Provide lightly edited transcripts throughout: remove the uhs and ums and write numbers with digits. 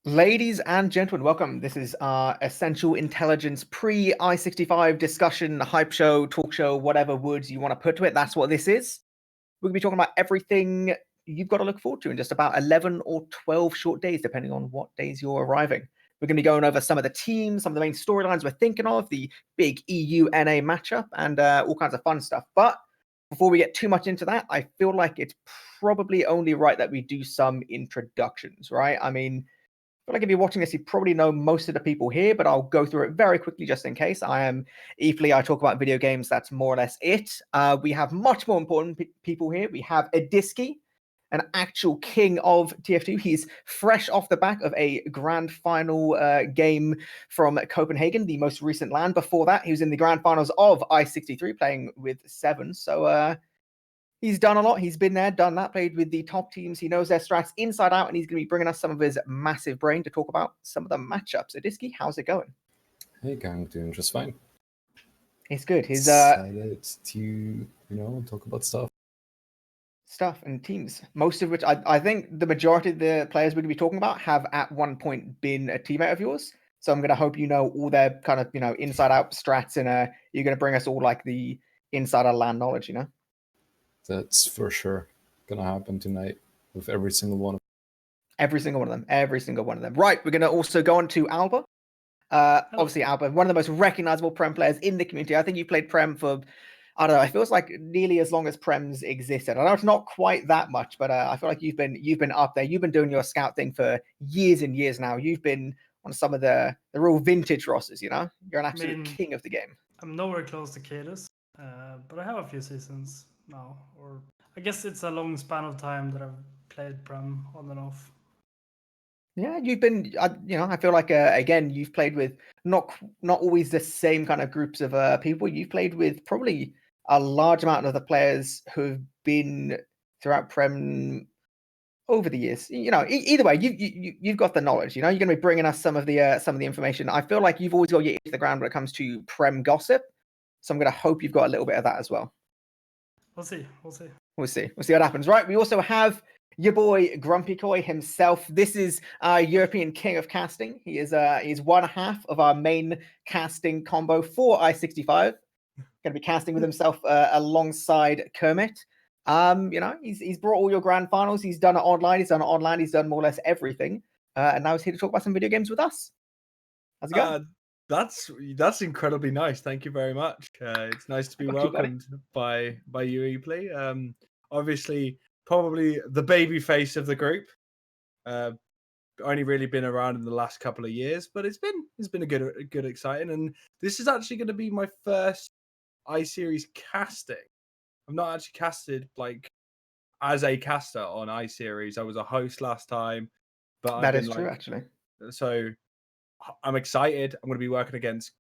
Ladies and gentlemen, welcome. This is our Essential Intelligence pre-I-65 discussion, hype show, talk show, whatever words you want to put to it. That's what this is. We're going to be talking about everything you've got to look forward to in just about 11 or 12 short days, depending on what days you're arriving. We're going to be going over some of the teams, some of the main storylines we're thinking of, the big EU-NA matchup, and all kinds of fun stuff. But before we get too much into that, I feel like it's probably only right that we do some introductions, right? I mean, I feel like if you're watching this, you probably know most of the people here, but I'll go through it very quickly just in case. I am eepily. I talk about video games. That's more or less it. We have much more important people here. We have Ediski, an actual king of TF2. He's fresh off the back of a grand final game from Copenhagen, the most recent LAN. Before that, he was in the grand finals of I-63 playing with Seven. So he's done a lot. He's been there, done that, played with the top teams. He knows their strats inside out, and he's going to be bringing us some of his massive brain to talk about some of the matchups. Ediski, how's it going? Hey, gang, doing just fine. It's good. His excited to talk about stuff and teams. Most of which I think the majority of the players we're going to be talking about have at one point been a teammate of yours. So I'm going to hope you know all their kind of inside out strats, and you're going to bring us all like the insider LAN knowledge. That's for sure gonna happen tonight with every single one of them. Every single one of them. Right, we're going to also go on to Alba. Obviously, Alba, one of the most recognizable Prem players in the community. I think you played Prem for, I don't know, it feels like nearly as long as Prem's existed. I know it's not quite that much, but I feel like you've been up there. You've been doing your scout thing for years and years now. You've been on some of the real vintage rosters. You're an absolute king of the game. I'm nowhere close to Kalis, but I have a few seasons now, or I guess it's a long span of time that I've played Prem on and off. Yeah, you've been, I feel like, again, you've played with not always the same kind of groups of people. You've played with probably a large amount of the players who've been throughout Prem over the years. Either way, you've got the knowledge. You're going to be bringing us some of the information. I feel like you've always got your ear to the ground when it comes to Prem gossip. So I'm going to hope you've got a little bit of that as well. We'll see. We'll see what happens. Right. We also have your boy Grumpy Koi himself. This is our European king of casting. He's one half of our main casting combo for I-65. Going to be casting with himself alongside Kermit. He's brought all your grand finals. He's done it online. He's done more or less everything. And now he's here to talk about some video games with us. How's it going? That's incredibly nice. Thank you very much. It's nice to be welcomed by you, eepily. Obviously, probably the baby face of the group. Only really been around in the last couple of years, but it's been a good exciting. And this is actually going to be my first I-Series casting. I've not actually casted like as a caster on I-Series. I was a host last time, but that is true actually. So I'm excited. I'm going to be working against.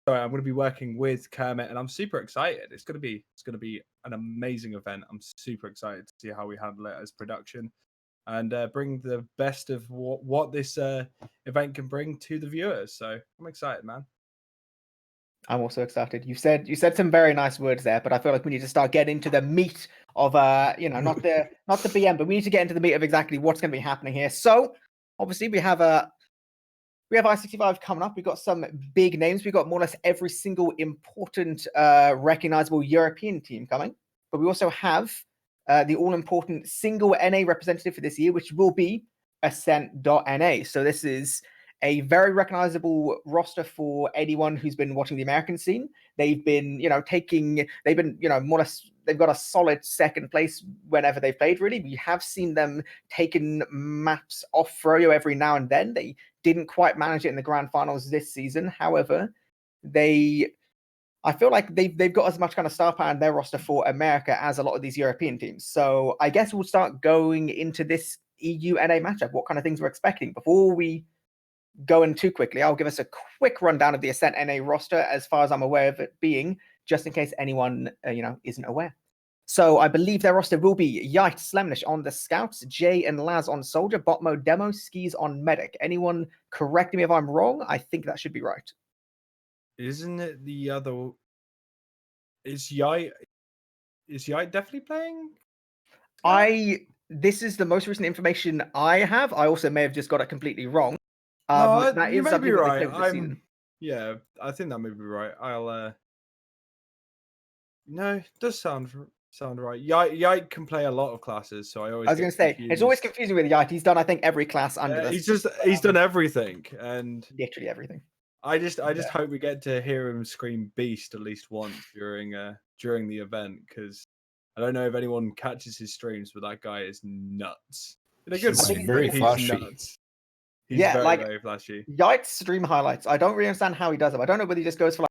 Sorry, I'm going to be working with Kermit, and I'm super excited. It's going to be an amazing event. I'm super excited to see how we handle it as production, and bring the best of what this event can bring to the viewers. So I'm excited, man. I'm also excited. You said some very nice words there, but I feel like we need to start getting into the meat of not the BM, but we need to get into the meat of exactly what's going to be happening here. So obviously we have I-65 coming up. We've got some big names. We've got more or less every single important recognizable European team coming, but we also have the all-important single NA representative for this year, which will be Ascent.NA. So this is a very recognizable roster for anyone who's been watching the American scene. They've been, more or less, they've got a solid second place whenever they've played, really. We have seen them taking maps off Froyo every now and then. They didn't quite manage it in the grand finals this season. However, I feel like they've got as much kind of star power in their roster for America as a lot of these European teams. So I guess we'll start going into this EU-NA matchup, what kind of things we're expecting. Before we go in too quickly, I'll give us a quick rundown of the Ascent NA roster as far as I'm aware of it being, just in case anyone isn't aware. So I believe their roster will be Yite Slemnish on the Scouts, Jay and Laz on Soldier, Botmo Demo, Skis on Medic. Anyone correct me if I'm wrong? I think that should be right. Isn't it the other? Is Yite definitely playing? I this is the most recent information I have. I also may have just got it completely wrong. No, That you is may something be that they right. played this season. Yeah, I think that may be right. No, it does sound right. Yike can play a lot of classes, so I always. I was going to say it's always confusing with Yite. He's done, I think, every class under this. He's done everything, and literally everything. I just hope we get to hear him scream "beast" at least once during the event, because I don't know if anyone catches his streams, but that guy is nuts. In a good He's way, very he's flashy. nuts. He's very flashy. Yite's stream highlights. I don't really understand how he does them. I don't know whether he just goes for like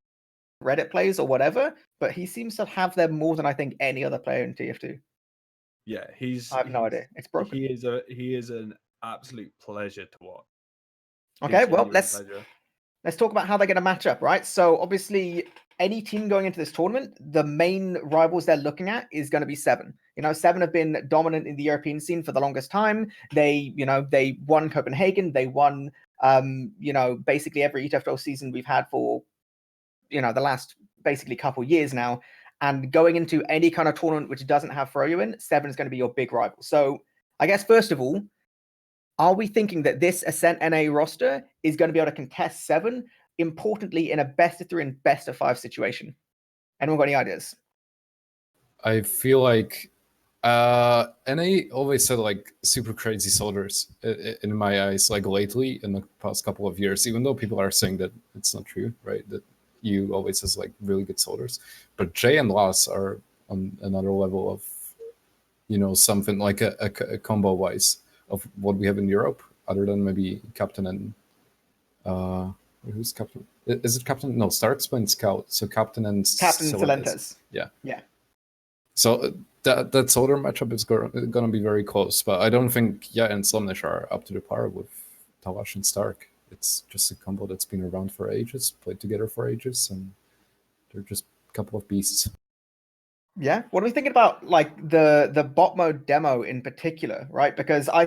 Reddit plays or whatever, but he seems to have them more than I think any other player in TF2. Yeah, I have no idea. It's broken. He is an absolute pleasure to watch. Okay, well, Pleasure. let's talk about how they're going to match up, right? So obviously, any team going into this tournament, the main rivals they're looking at is going to be Seven. You know, Seven have been dominant in the European scene for the longest time. They won Copenhagen. They won, basically every ETFL season we've had for, the last basically couple years now. And going into any kind of tournament which doesn't have Froyo in, Seven is going to be your big rival. So I guess first of all, are we thinking that this Ascent NA roster is going to be able to contest Seven, importantly, in a best of 3 and best of 5 situation? Anyone got any ideas? I feel like NA always said like super crazy soldiers in my eyes, like lately in the past couple of years, even though people are saying that it's not true, right? That you always has like really good soldiers. But Jay and Loss are on another level of, something like a combo wise of what we have in Europe, other than maybe Captain and who's Captain? Is it Captain? No, Star Explained Scout. So Captain and Silentes. Yeah. Yeah. So that soldier matchup is going to be very close, but I don't think and Slumnish are up to the par with Talash and Stark. It's just a combo that's been around for ages, played together for ages, and they're just a couple of beasts. Yeah. What are we thinking about like the bot mode demo in particular, right? Because I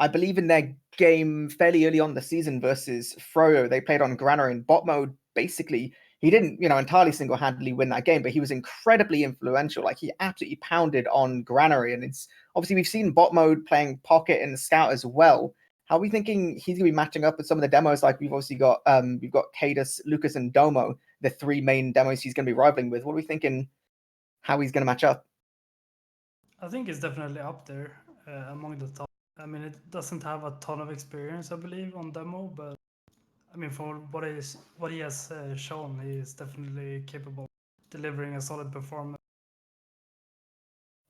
believe in their game fairly early on the season versus Froyo, they played on Granner in bot mode. Basically, he didn't, entirely single-handedly win that game, but he was incredibly influential. Like he absolutely pounded on Granary, and it's obviously we've seen bot mode playing Pocket and Scout as well. How are we thinking he's gonna be matching up with some of the demos? Like we've obviously got Cadus, Lucas, and Domo, the 3 main demos he's gonna be rivaling with. What are we thinking? How he's gonna match up? I think it's definitely up there among the top. I mean, it doesn't have a ton of experience, I believe, on demo, but I mean, for what he has shown, he is definitely capable of delivering a solid performance.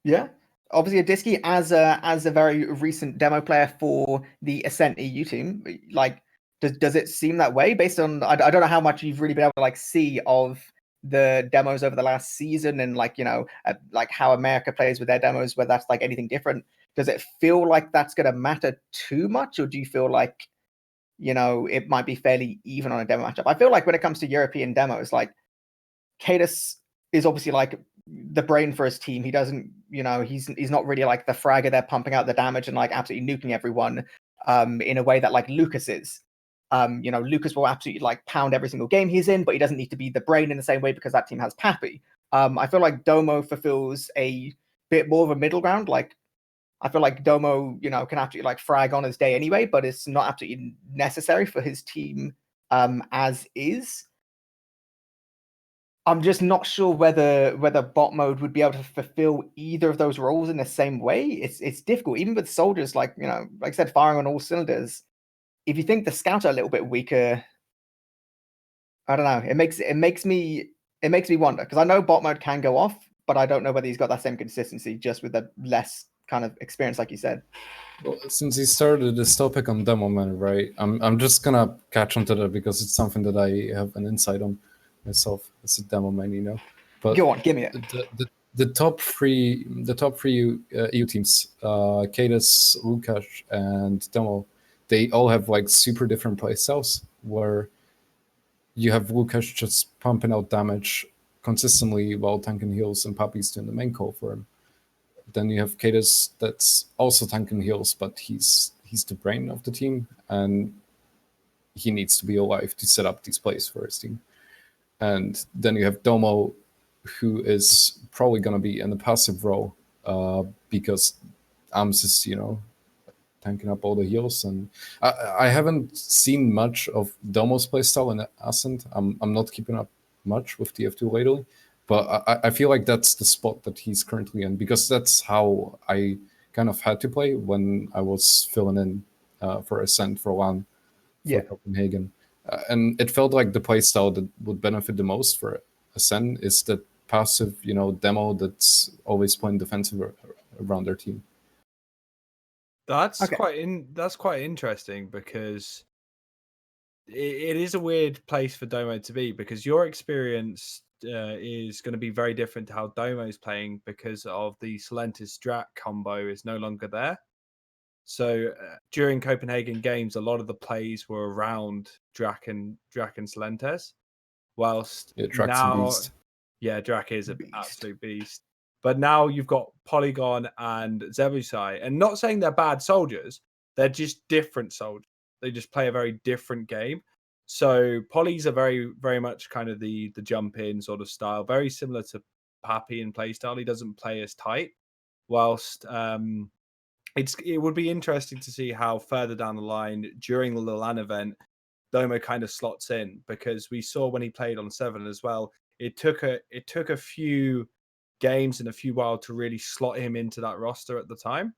Yeah, obviously Adiski as a very recent demo player for the Ascent EU team, like does it seem that way based on I don't know how much you've really been able to like see of the demos over the last season and like like how America plays with their demos, whether that's like anything different. Does it feel like that's going to matter too much, or do you feel like it might be fairly even on a demo matchup? I feel like when it comes to European demos, like Cadus is obviously like the brain for his team. He doesn't, he's not really like the fragger. They're pumping out the damage and like absolutely nuking everyone in a way that like Lucas is. Lucas will absolutely like pound every single game he's in, but he doesn't need to be the brain in the same way because that team has Pappy. I feel like Domo fulfills a bit more of a middle ground. Like I feel like Domo, can absolutely like frag on his day anyway, but it's not absolutely necessary for his team as is. I'm just not sure whether bot mode would be able to fulfill either of those roles in the same way. It's difficult, even with soldiers like like I said, firing on all cylinders. If you think the scouts are a little bit weaker, I don't know. It makes me wonder, because I know bot mode can go off, but I don't know whether he's got that same consistency just with a less kind of experience, like you said. Well, since he started this topic on demo man, right? I'm just gonna catch onto that because it's something that I have an insight on myself as a demo man, But go on, give me it. The top three EU teams, Cadus, Lukash, and Demo, they all have like super different playstyles. Where you have Lukash just pumping out damage consistently while tanking heals and Pappy's doing the main call for him. Then you have Cadus that's also tanking heals, but he's the brain of the team, and he needs to be alive to set up these plays for his team. And then you have Domo, who is probably going to be in a passive role because Arms is, tanking up all the heals. And I haven't seen much of Domo's playstyle in Ascent. I'm not keeping up much with TF2 lately, but I feel like that's the spot that he's currently in, because that's how I kind of had to play when I was filling in for Ascent for LAN for Copenhagen. And it felt like the playstyle that would benefit the most for Ascent is that passive, demo that's always playing defensive around their team. That's quite interesting, because it is a weird place for Domo to be, because your experience is going to be very different to how Domo is playing, because of the Solentis Drak combo is no longer there. So during Copenhagen games, a lot of the plays were around Drak and Solentis, whilst now, Drak is an absolute beast. But now you've got Polygon and Zebusai, and not saying they're bad soldiers, they're just different soldiers. They just play a very different game. So Polys are very, very much kind of the jump in sort of style, very similar to Pappy in play style. He doesn't play as tight, whilst it would be interesting to see how further down the line during the LAN event Domo kind of slots in, because we saw when he played on 7 as well, it took a few games and a few while to really slot him into that roster at the time.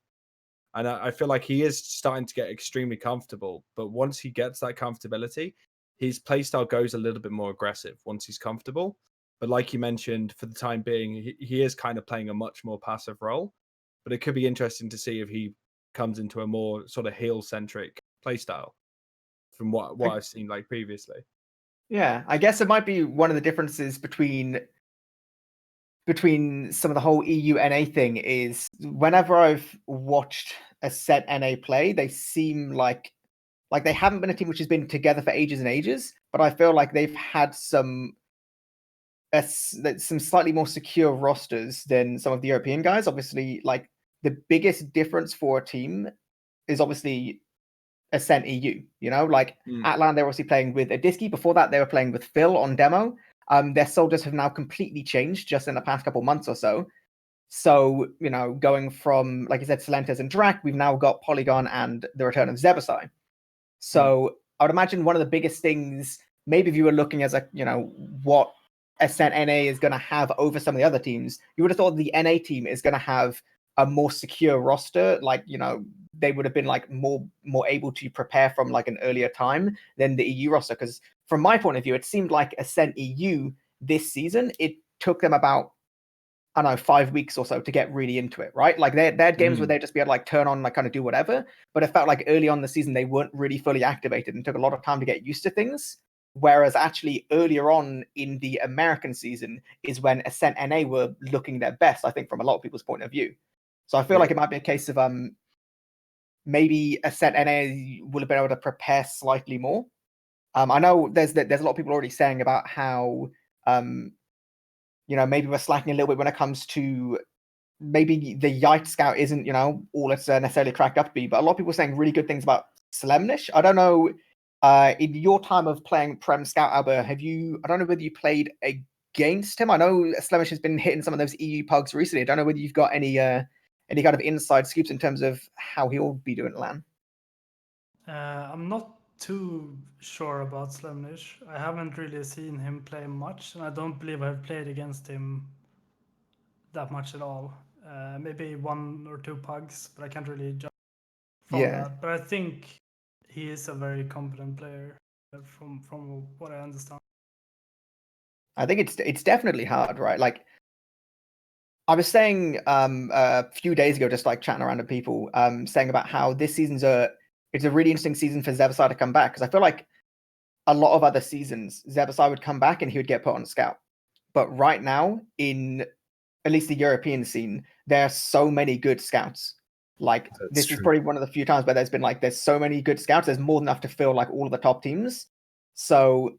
And I feel like he is starting to get extremely comfortable. But once he gets that comfortability, his playstyle goes a little bit more aggressive once he's comfortable. But like you mentioned, for the time being, he is kind of playing a much more passive role. But it could be interesting to see if he comes into a more sort of heal-centric playstyle from what I've seen like previously. Yeah, I guess it might be one of the differences between some of the whole EU NA thing is, whenever I've watched a set NA play, they seem like they haven't been a team which has been together for ages and ages, but I feel like they've had some slightly more secure rosters than some of the European guys. Obviously, like, the biggest difference for a team is obviously Ascent EU, like Atlan, they're obviously playing with Adiski. Before that, they were playing with Phil on demo. Their soldiers have now completely changed just in the past couple months or so. So, going from, like I said, Solentis and Drak, we've now got Polygon and the return of Zebusai. So I would imagine one of the biggest things, maybe if you were looking as what Ascent NA is going to have over some of the other teams, you would have thought the NA team is going to have a more secure roster. Like, they would have been like more able to prepare from like an earlier time than the EU roster. Because from my point of view, it seemed like Ascent EU this season, it took them about, 5 weeks or so to get really into it, right? Like they had games where they'd just be able to like turn on, like kind of do whatever. But it felt like early on in the season, they weren't really fully activated and took a lot of time to get used to things. Whereas actually earlier on in the American season is when Ascent NA were looking their best, I think, from a lot of people's point of view. So I feel like it might be a case of maybe Ascent NA will have been able to prepare slightly more. I know there's a lot of people already saying about how maybe we're slacking a little bit when it comes to, maybe the Yite Scout isn't all it's necessarily cracked up to be, but a lot of people are saying really good things about Slemnish. I don't know, in your time of playing Prem Scout, Albert, I don't know whether you played against him. I know Slemnish has been hitting some of those EU pugs recently. I don't know whether you've got any kind of inside scoops in terms of how he'll be doing at LAN. I'm not too sure about Slemnish. I haven't really seen him play much, and I don't believe I've played against him that much at all. Maybe 1 or 2 pugs, but I can't really judge from that. But I think he is a very competent player from what I understand. I think it's definitely hard, right? Like, I was saying a few days ago, just like chatting around with people, saying about how this season's it's a really interesting season for Zebusai to come back, because I feel like a lot of other seasons, Zebusai would come back and he would get put on scout. But right now, in at least the European scene, there are so many good scouts. Like, this is probably one of the few times where there's so many good scouts. There's more than enough to fill like all of the top teams. So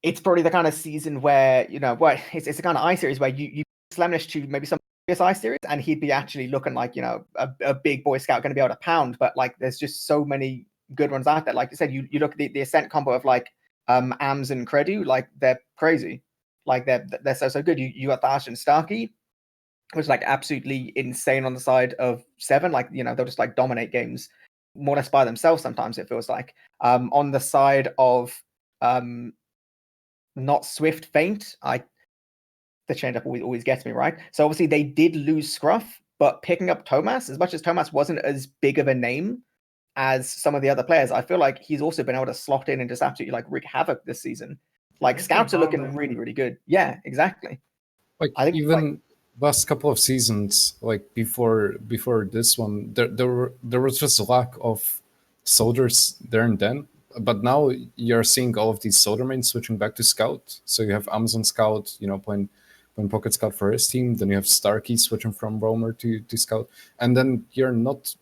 it's probably the kind of season where, it's a kind of I series where you Slemnish to maybe some previous I series, and he'd be actually looking like, a big boy scout going to be able to pound. But like, there's just so many good ones out there. Like you said, you look at the Ascent combo of like Ams and Credu, like they're crazy. Like they're so good. You got Thash and Starkey. was like absolutely insane on the side of Seven. Like, they'll just like dominate games more or less by themselves sometimes, it feels like. On the side of not Swift Faint, the change-up always gets me, right? So obviously they did lose Scruff, but picking up Tomas, as much as Tomas wasn't as big of a name as some of the other players, I feel like he's also been able to slot in and just absolutely like wreak havoc this season. Like scouts are looking really, really good. Yeah, exactly. Like I think even last couple of seasons, like before this one, there was just a lack of soldiers there and then. But now you're seeing all of these soldier mains switching back to scout. So you have Amazon Scout, playing Pocket Scout for his team. Then you have Starkey switching from roamer to scout, and then you're not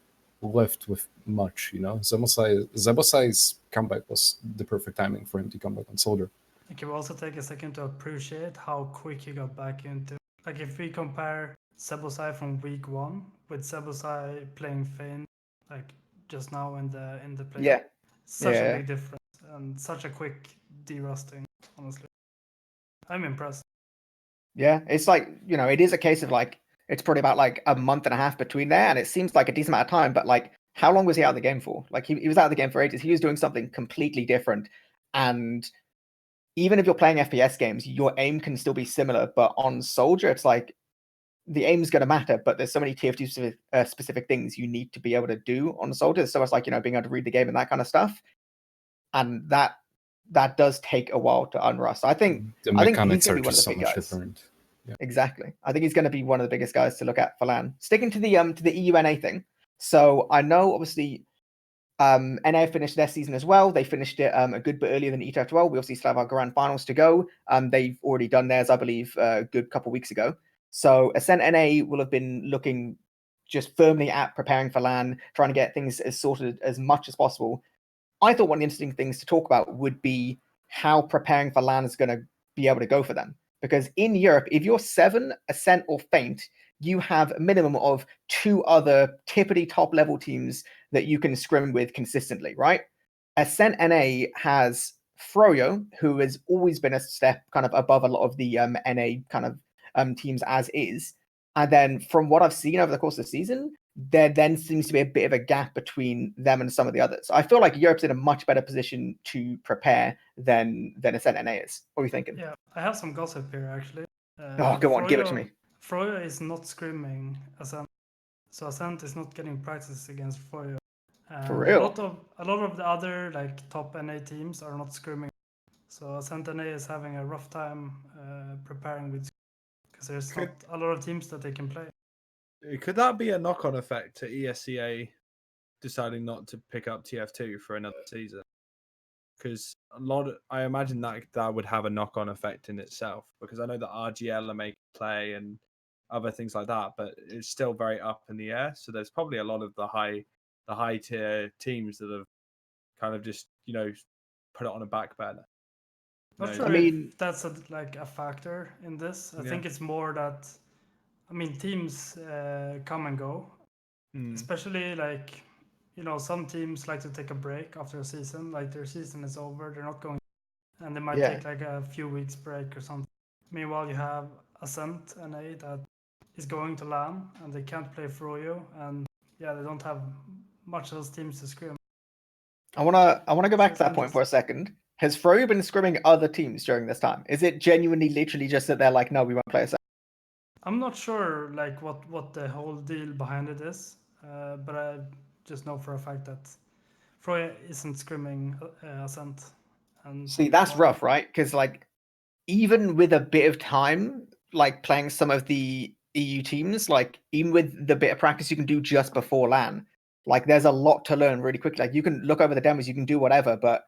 left with much. Zebosai's comeback was the perfect timing for him to come back on soldier. I can also take a second to appreciate how quick he got back into. Like if we compare Sebosai from week 1 with Sebosai playing Feint, like just now in the play. Yeah. Such a big difference and such a quick de-rusting, honestly. I'm impressed. Yeah, it's like, it is a case of like, it's probably about like a month and a half between there, and it seems like a decent amount of time, but like, how long was he out of the game for? Like, he was out of the game for ages. He was doing something completely different. And even if you're playing FPS games, your aim can still be similar, but on Soldier, it's like, the aim's going to matter, but there's so many TF2 specific things you need to be able to do on Soldier. So it's like, being able to read the game and that kind of stuff. And that does take a while to unrust. I think the mechanics he's are going to be one of just the so big much guys. different. Yeah. Exactly. I think he's going to be one of the biggest guys to look at for LAN. Sticking to the EUNA thing. So I know obviously NA finished their season as well. They finished it a good bit earlier than TF2. We obviously still have our grand finals to go. They've already done theirs, I believe, a good couple weeks ago. So Ascent NA will have been looking just firmly at preparing for LAN, trying to get things as sorted as much as possible. I thought one of the interesting things to talk about would be how preparing for LAN is going to be able to go for them. Because in Europe, if you're 7, Ascent, or Feint, you have a minimum of 2 other tippity top level teams that you can scrim with consistently, right? Ascent NA has Froyo, who has always been a step kind of above a lot of the NA kind of teams as is. And then from what I've seen over the course of the season, there then seems to be a bit of a gap between them and some of the others. I feel like Europe's in a much better position to prepare than Ascent NA is. What are you thinking? Yeah, I have some gossip here actually. Go on, give it to me. Froyo is not scrimming Ascent, so Ascent is not getting practice against Froyo. For real? A lot of the other like top NA teams are not scrimming, so Ascent NA is having a rough time preparing with, because there's not a lot of teams that they can play. Could that be a knock-on effect to ESCA deciding not to pick up TF2 for another season? Because I imagine that would have a knock-on effect in itself. Because I know that RGL are making play and other things like that, but it's still very up in the air. So there's probably a lot of the high tier teams that have kind of just put it on a back burner. Not sure if that's a factor in this. I think it's more that, teams come and go, especially like, some teams like to take a break after a season. Like their season is over, they're not going, and they might take like a few weeks break or something. Meanwhile, you have Ascent NA that is going to LAN and they can't play Froyo, and they don't have much of those teams to scrim. I wanna go back to that point for a second. Has Froyo been scrimming other teams during this time? Is it genuinely literally just that they're like, no, we won't play Ascent? I'm not sure like what the whole deal behind it is, but I just know for a fact that Froyo isn't scrimming Ascent. And see, that's rough, right? Because like, even with a bit of time, like playing some of the EU teams, like even with the bit of practice you can do just before LAN, like there's a lot to learn really quickly. Like you can look over the demos, you can do whatever, but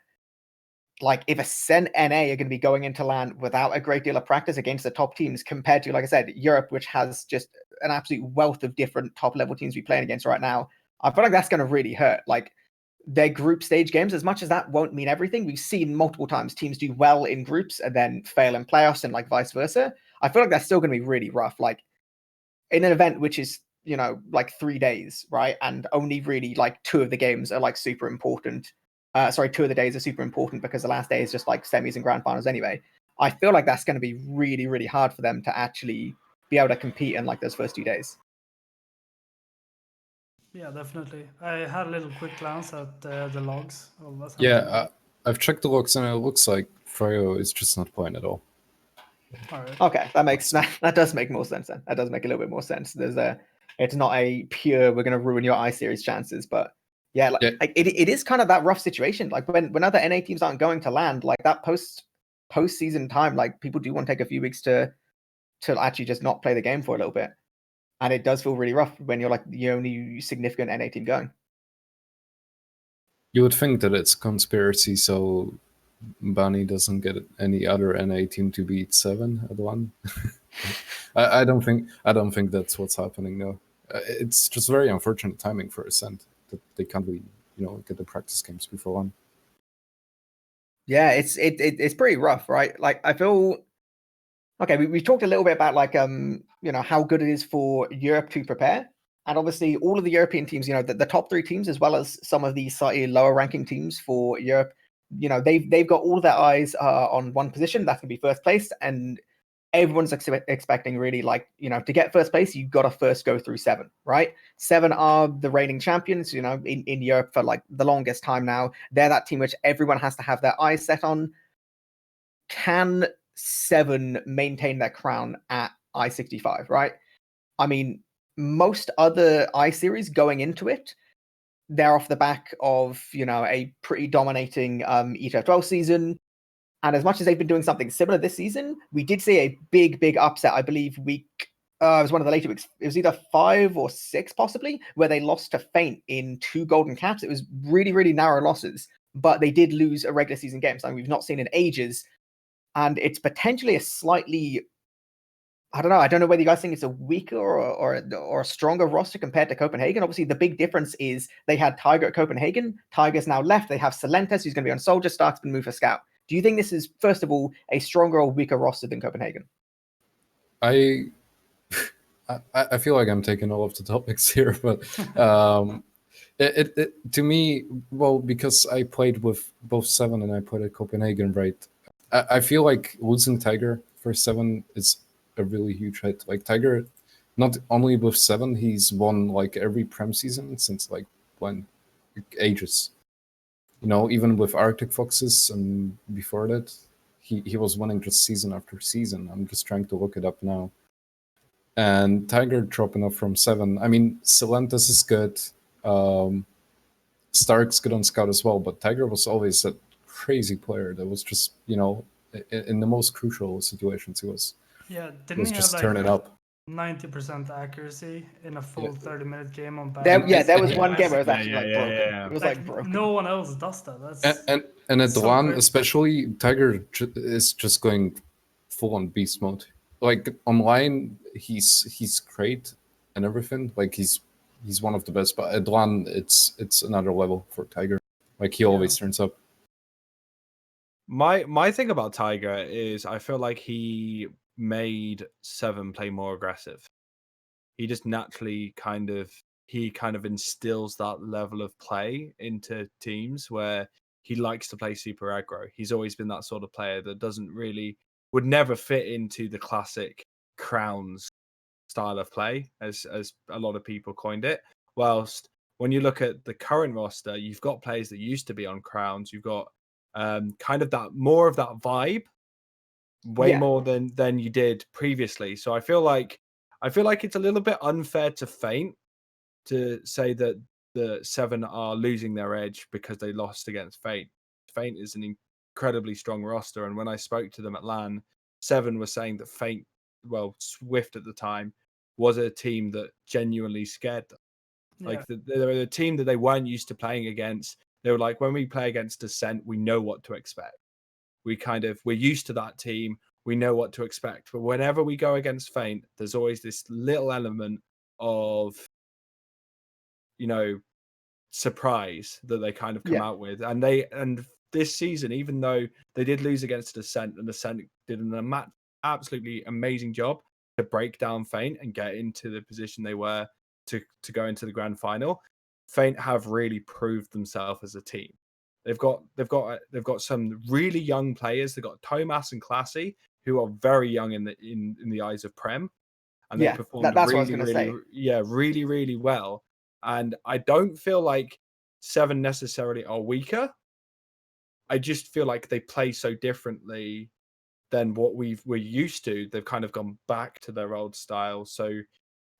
like if Ascent NA are going to be going into LAN without a great deal of practice against the top teams compared to, like I said, Europe, which has just an absolute wealth of different top level teams we're playing against right now, I feel like that's going to really hurt. Like their group stage games, as much as that won't mean everything, we've seen multiple times teams do well in groups and then fail in playoffs and like vice versa. I feel like that's still going to be really rough. Like in an event which is, like 3 days, right? And only really like 2 of the games are like super important. 2 of the days are super important because the last day is just like semis and grand finals anyway. I feel like that's going to be really, really hard for them to actually be able to compete in like those first 2 days. Yeah, definitely. I had a little quick glance at the logs of what's Yeah, I've checked the logs and it looks like Freo is just not playing at all. All right. Okay, that does make more sense then. That does make a little bit more sense. It's not a pure we're gonna ruin your I series chances, but yeah, like it is kind of that rough situation. Like when other NA teams aren't going to land, like that post-season time, like people do want to take a few weeks to actually just not play the game for a little bit. And it does feel really rough when you're like the only significant NA team going. You would think that it's conspiracy, so Bunny doesn't get any other NA team to beat 7 at 1. I don't think that's what's happening. No, it's just very unfortunate timing for Ascent that they can't really get the practice games before 1. Yeah, it's pretty rough, right? Like I feel okay. We talked a little bit about like how good it is for Europe to prepare, and obviously all of the European teams, the top 3 teams as well as some of the slightly lower ranking teams for Europe, they've got all of their eyes on one position. That's gonna be first place, and everyone's expecting really like to get first place, you've got to first go through 7, right? 7 are the reigning champions, in Europe for like the longest time now. They're that team which everyone has to have their eyes set on. Can 7 maintain their crown at I-65, right? I mean, most other I series going into it, they're off the back of a pretty dominating TF2 season. And as much as they've been doing something similar this season, we did see a big upset. I believe it was one of the later weeks. It was either 5 or 6 possibly, where they lost to Feint in 2 golden caps. It was really narrow losses, but they did lose a regular season game, something we've not seen in ages. And it's potentially a slightly, I don't know whether you guys think it's a weaker or a stronger roster compared to Copenhagen. Obviously, the big difference is they had Tiger at Copenhagen. Tiger's now left. They have Silentes, who's going to be on Soldier. Stark's been moved for Scout. Do you think this is, first of all, a stronger or weaker roster than Copenhagen? I feel like I'm taking all of the topics here, but it to me, well, because I played with both 7 and I played at Copenhagen, right? I feel like losing Tiger for 7 is a really huge hit. Like Tiger, not only with 7, he's won like every Prem season since like when ages. Even with Arctic Foxes and before that, he was winning just season after season. I'm just trying to look it up now. And Tiger dropping off from 7. I mean, Silentes is good. Stark's good on Scout as well, but Tiger was always a crazy player that was just, in the most crucial situations, he was. Yeah, He didn't was he just have turn like it up. 90% accuracy in a full 30-minute game on back? There was one game where it was Yeah, actually yeah, broken. yeah. It was Like broken. no one else does that. That's And at the so LAN, crazy. especially, Tiger is just going full on beast mode. Like online, he's great and everything. Like he's one of the best. But at LAN, it's another level for Tiger. Like he always turns up. My thing about Tiger is I feel like he made 7 play more aggressive. He just naturally kind of instills that level of play into teams where he likes to play super aggro. He's always been that sort of player that would never fit into the classic Crowns style of play, as a lot of people coined it. Whilst when you look at the current roster, you've got players that used to be on Crowns. You've got kind of that more of that vibe, way more than you did previously. So I feel like it's a little bit unfair to Feint to say that the 7 are losing their edge because they lost against Feint. Feint is an incredibly strong roster, and when I spoke to them at LAN, 7 was saying that Feint, well, Swift at the time, was a team that genuinely scared them. Yeah. Like they're a team that they weren't used to playing against. They were like, when we play against Descent, we know what to expect. We're used to that team. We know what to expect. But whenever we go against Feint, there's always this little element of, surprise that they kind of come out with. And this season, even though they did lose against Descent, and Descent did an absolutely amazing job to break down Feint and get into the position they were to go into the grand final, Feint have really proved themselves as a team. They've got some really young players. They've got Tomas and Classy, who are very young in the eyes of Prem, and they Yeah, performed that's what I was really, gonna say. really, really well. And I don't feel like 7 necessarily are weaker. I just feel like they play so differently than what we're used to. They've kind of gone back to their old style. So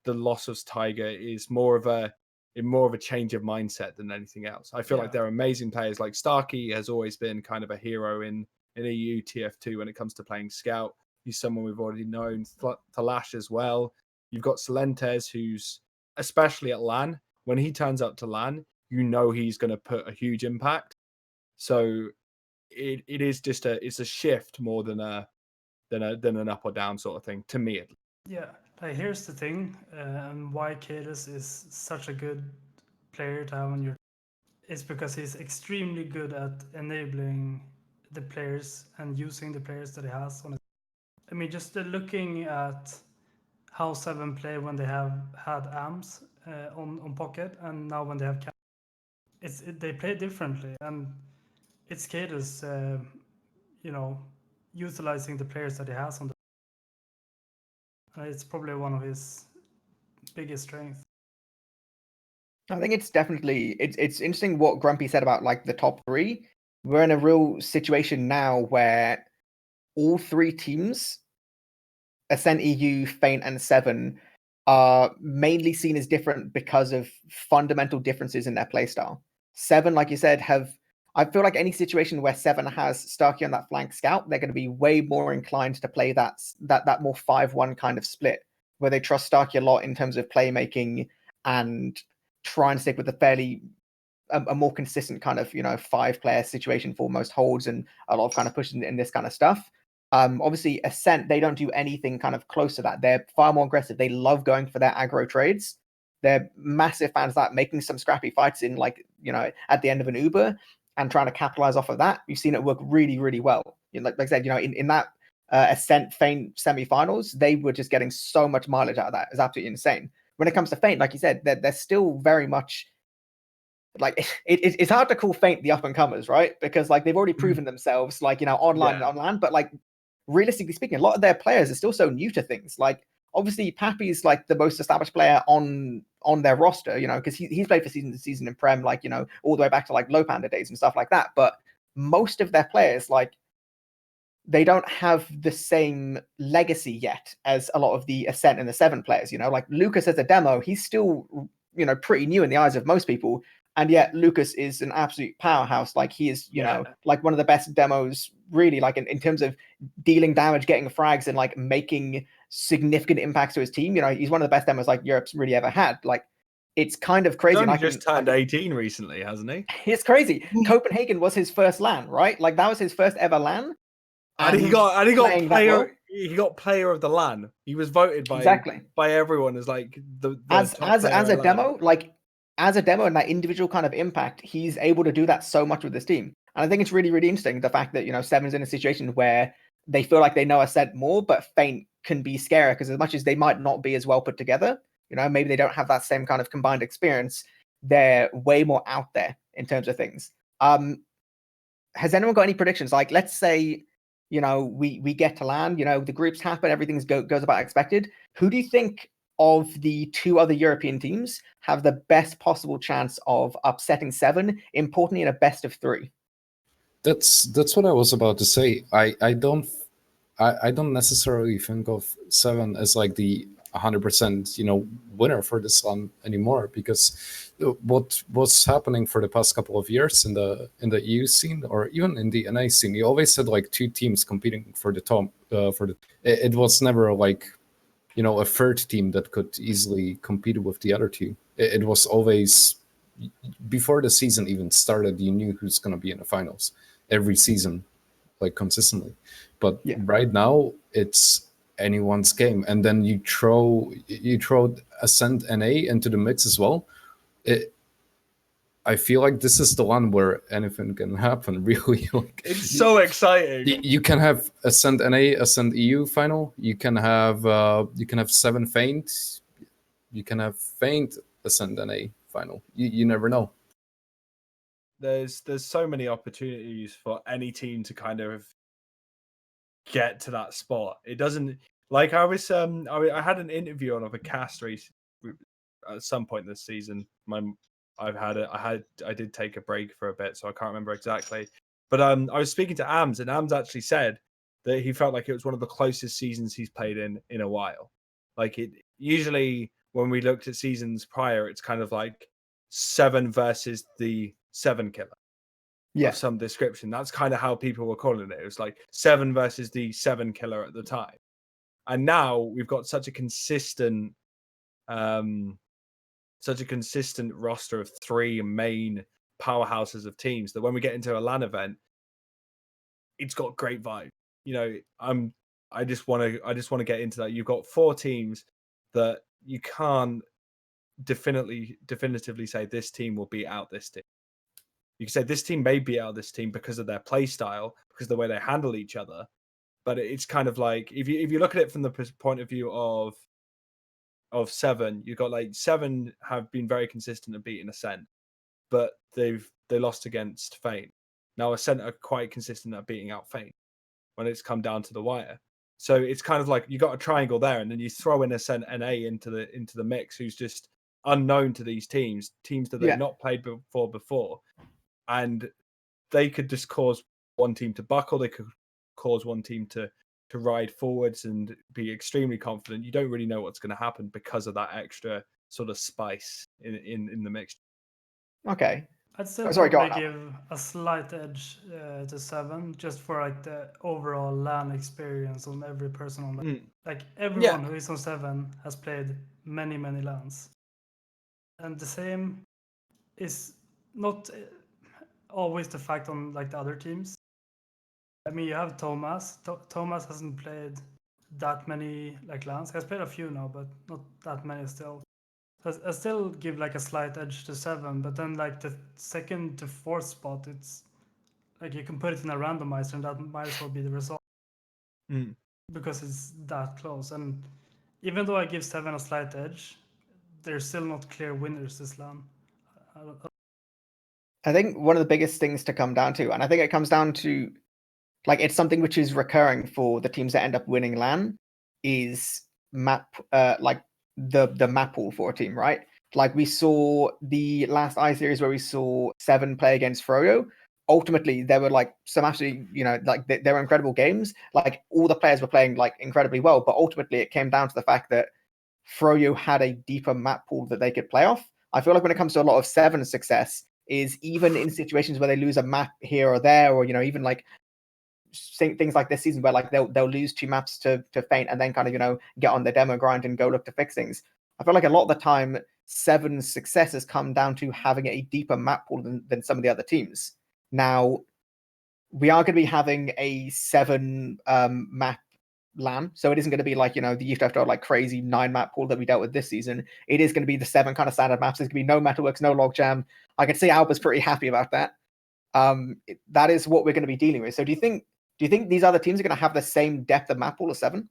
the loss of Tiger is more of a change of mindset than anything else. I feel like they're amazing players. Like Starkey has always been kind of a hero in EU TF2 when it comes to playing Scout. He's someone we've already known. Talash as well. You've got Solentes, who's especially at LAN. When he turns up to LAN, you know he's going to put a huge impact. So it is just it's a shift more than an up or down sort of thing to me. Yeah, like here's the thing, and why Cadus is such a good player to have on your is because he's extremely good at enabling the players and using the players that he has on it. I mean, just looking at how 7 play when they have had AMS on pocket, and now when they have they play differently, and it's Cadus, utilizing the players that he has on the. It's probably one of his biggest strengths. I think it's definitely it's interesting what Grumpy said about like the top 3. We're in a real situation now where all 3 teams, Ascent EU, Feint, and 7, are mainly seen as different because of fundamental differences in their playstyle. 7, like you said, I feel like any situation where 7 has Starkey on that flank scout, they're going to be way more inclined to play that more 5-1 kind of split, where they trust Starkey a lot in terms of playmaking and try and stick with a more consistent kind of 5-player situation for most holds and a lot of kind of pushing in this kind of stuff. Obviously, Ascent, they don't do anything kind of close to that. They're far more aggressive. They love going for their aggro trades. They're massive fans of that, making some scrappy fights in at the end of an Uber and trying to capitalize off of that. You've seen it work really, really well. Like I said, in that Ascent Feint semifinals, they were just getting so much mileage out of that. It's absolutely insane. When it comes to Feint, like you said, they're still very much like it's hard to call Feint the up and comers, right? Because like they've already proven themselves, like online and on LAN, but like realistically speaking, a lot of their players are still so new to things. Like obviously, Pappy's like the most established player on their roster, because he's played for season to season in Prem, like all the way back to like Low Panda days and stuff like that. But most of their players, like they don't have the same legacy yet as a lot of the Ascent and the 7 players. Like Lucas as a demo, he's still pretty new in the eyes of most people. And yet Lucas is an absolute powerhouse. Like he is, like one of the best demos, really, like in terms of dealing damage, getting frags, and like making significant impacts to his team. He's one of the best demos like Europe's really ever had. Like it's kind of crazy. He's only just turned 18 recently, hasn't he? It's crazy. Copenhagen was his first LAN, right? Like that was his first ever LAN. And he got player of the LAN. He was voted by everyone as like the as a demo, like as a demo and that individual kind of impact, he's able to do that so much with this team. And I think it's really, really interesting the fact that 7's in a situation where they feel like they know Ascent more, but Feint can be scary because as much as they might not be as well put together, maybe they don't have that same kind of combined experience. They're way more out there in terms of things. Has anyone got any predictions? Like, let's say we get to LAN, the groups happen, everything goes about expected. Who do you think of the 2 other European teams have the best possible chance of upsetting 7, importantly in a best of 3? That's what I was about to say. I don't necessarily think of 7 as like the 100% winner for this one anymore, because what was happening for the past couple of years in the EU scene or even in the NA scene, you always had like 2 teams competing for the top. It was never like a third team that could easily compete with the other 2. It was always, before the season even started, you knew who's going to be in the finals every season, like consistently. But right now it's anyone's game, and then you throw Ascent NA into the mix as well. I feel like this is the one where anything can happen, really. Like, it's so exciting. You can have Ascent NA, Ascent EU final. You can have 7 Feint. You can have Feint Ascent NA final. You never know. There's so many opportunities for any team to kind of get to that spot. It doesn't Like I was, I had an interview on of a cast race at some point this season. I did take a break for a bit, so I can't remember exactly. But I was speaking to Ams, and Ams actually said that he felt like it was one of the closest seasons he's played in a while. Like it usually when we looked at seasons prior, it's kind of like 7 versus the 7 killer of some description. That's kind of how people were calling it. It was like 7 versus the 7 killer at the time. And now we've got such a consistent roster of 3 main powerhouses of teams that when we get into a LAN event, it's got great vibe. You know, I just want to get into that. You've got 4 teams that you can't definitively say this team will beat out this team. You can say this team may beat out this team because of their play style, because of the way they handle each other. But it's kind of like if you look at it from the point of view of 7, you've got like 7 have been very consistent at beating Ascent, but they lost against Feint. Now Ascent are quite consistent at beating out Feint when it's come down to the wire. So it's kind of like you got a triangle there, and then you throw in Ascent NA into the mix, who's just unknown to these teams that they've not played before, and they could just cause one team to buckle. They could cause one team to ride forwards and be extremely confident. You don't really know what's going to happen because of that extra sort of spice in the mix. Okay. I'd still Sorry, go probably on. give a slight edge to 7, just for like the overall LAN experience on every person on the like everyone who is on 7 has played many LANs, and the same is not always the fact on like the other teams. I mean, you have Thomas. Thomas hasn't played that many like LANs. He has played a few now, but not that many still. I still give like a slight edge to 7, but then like the 2nd to 4th spot, it's like you can put it in a randomizer and that might as well be the result because it's that close. And even though I give 7 a slight edge, they're still not clear winners this LAN. I think one of the biggest things to come down to, and I think it comes down to, like, it's something which is recurring for the teams that end up winning LAN, is map, like the map pool for a team, right? Like we saw the last I series where we saw 7 play against Froyo. Ultimately, there were like some absolutely, like they were incredible games. Like all the players were playing like incredibly well, but ultimately it came down to the fact that Froyo had a deeper map pool that they could play off. I feel like when it comes to a lot of 7 success, is even in situations where they lose a map here or there, or even like things like this season where like they'll lose 2 maps to Feint and then kind of get on the demo grind and go look to fix things. I feel like a lot of the time 7's success has come down to having a deeper map pool than some of the other teams. Now we are going to be having a 7 map LAN, so it isn't going to be like the TF2 like crazy 9 map pool that we dealt with this season. It is going to be the 7 kind of standard maps. There's going to be no Metalworks, no Logjam. I can see Alba's pretty happy about that. That is what we're going to be dealing with. So do you think these other teams are going to have the same depth of map pool as 7?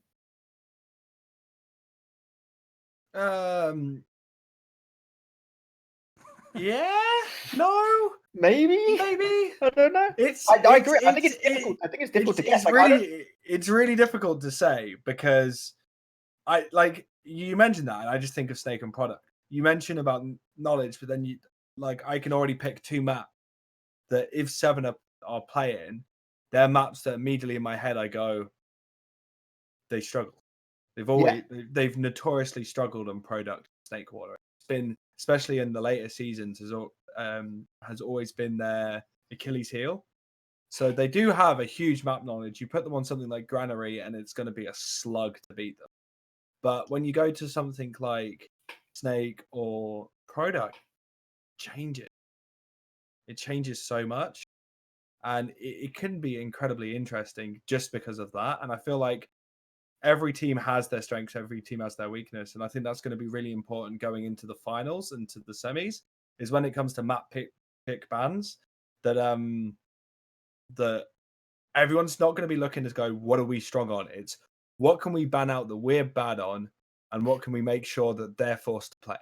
Yeah, no, maybe. I don't know. I agree. I think it's difficult. I think it's difficult to guess. It's really difficult to say because you mentioned that, and I just think of Snake and Product. You mentioned about knowledge, but then I can already pick 2 maps that if 7 are playing, they're maps that immediately in my head I go, they struggle. They've notoriously struggled on Product Snake Water. It's been, especially in the later seasons, has always been their Achilles heel. So they do have a huge map knowledge. You put them on something like Granary, and it's going to be a slug to beat them. But when you go to something like Snake or Product, it changes so much, and it can be incredibly interesting just because of that. And I feel like every team has their strengths, every team has their weakness, and I think that's going to be really important going into the finals and to the semis. Is when it comes to map pick bans that that everyone's not going to be looking to go, what are we strong on? It's what can we ban out that we're bad on, and what can we make sure that they're forced to play.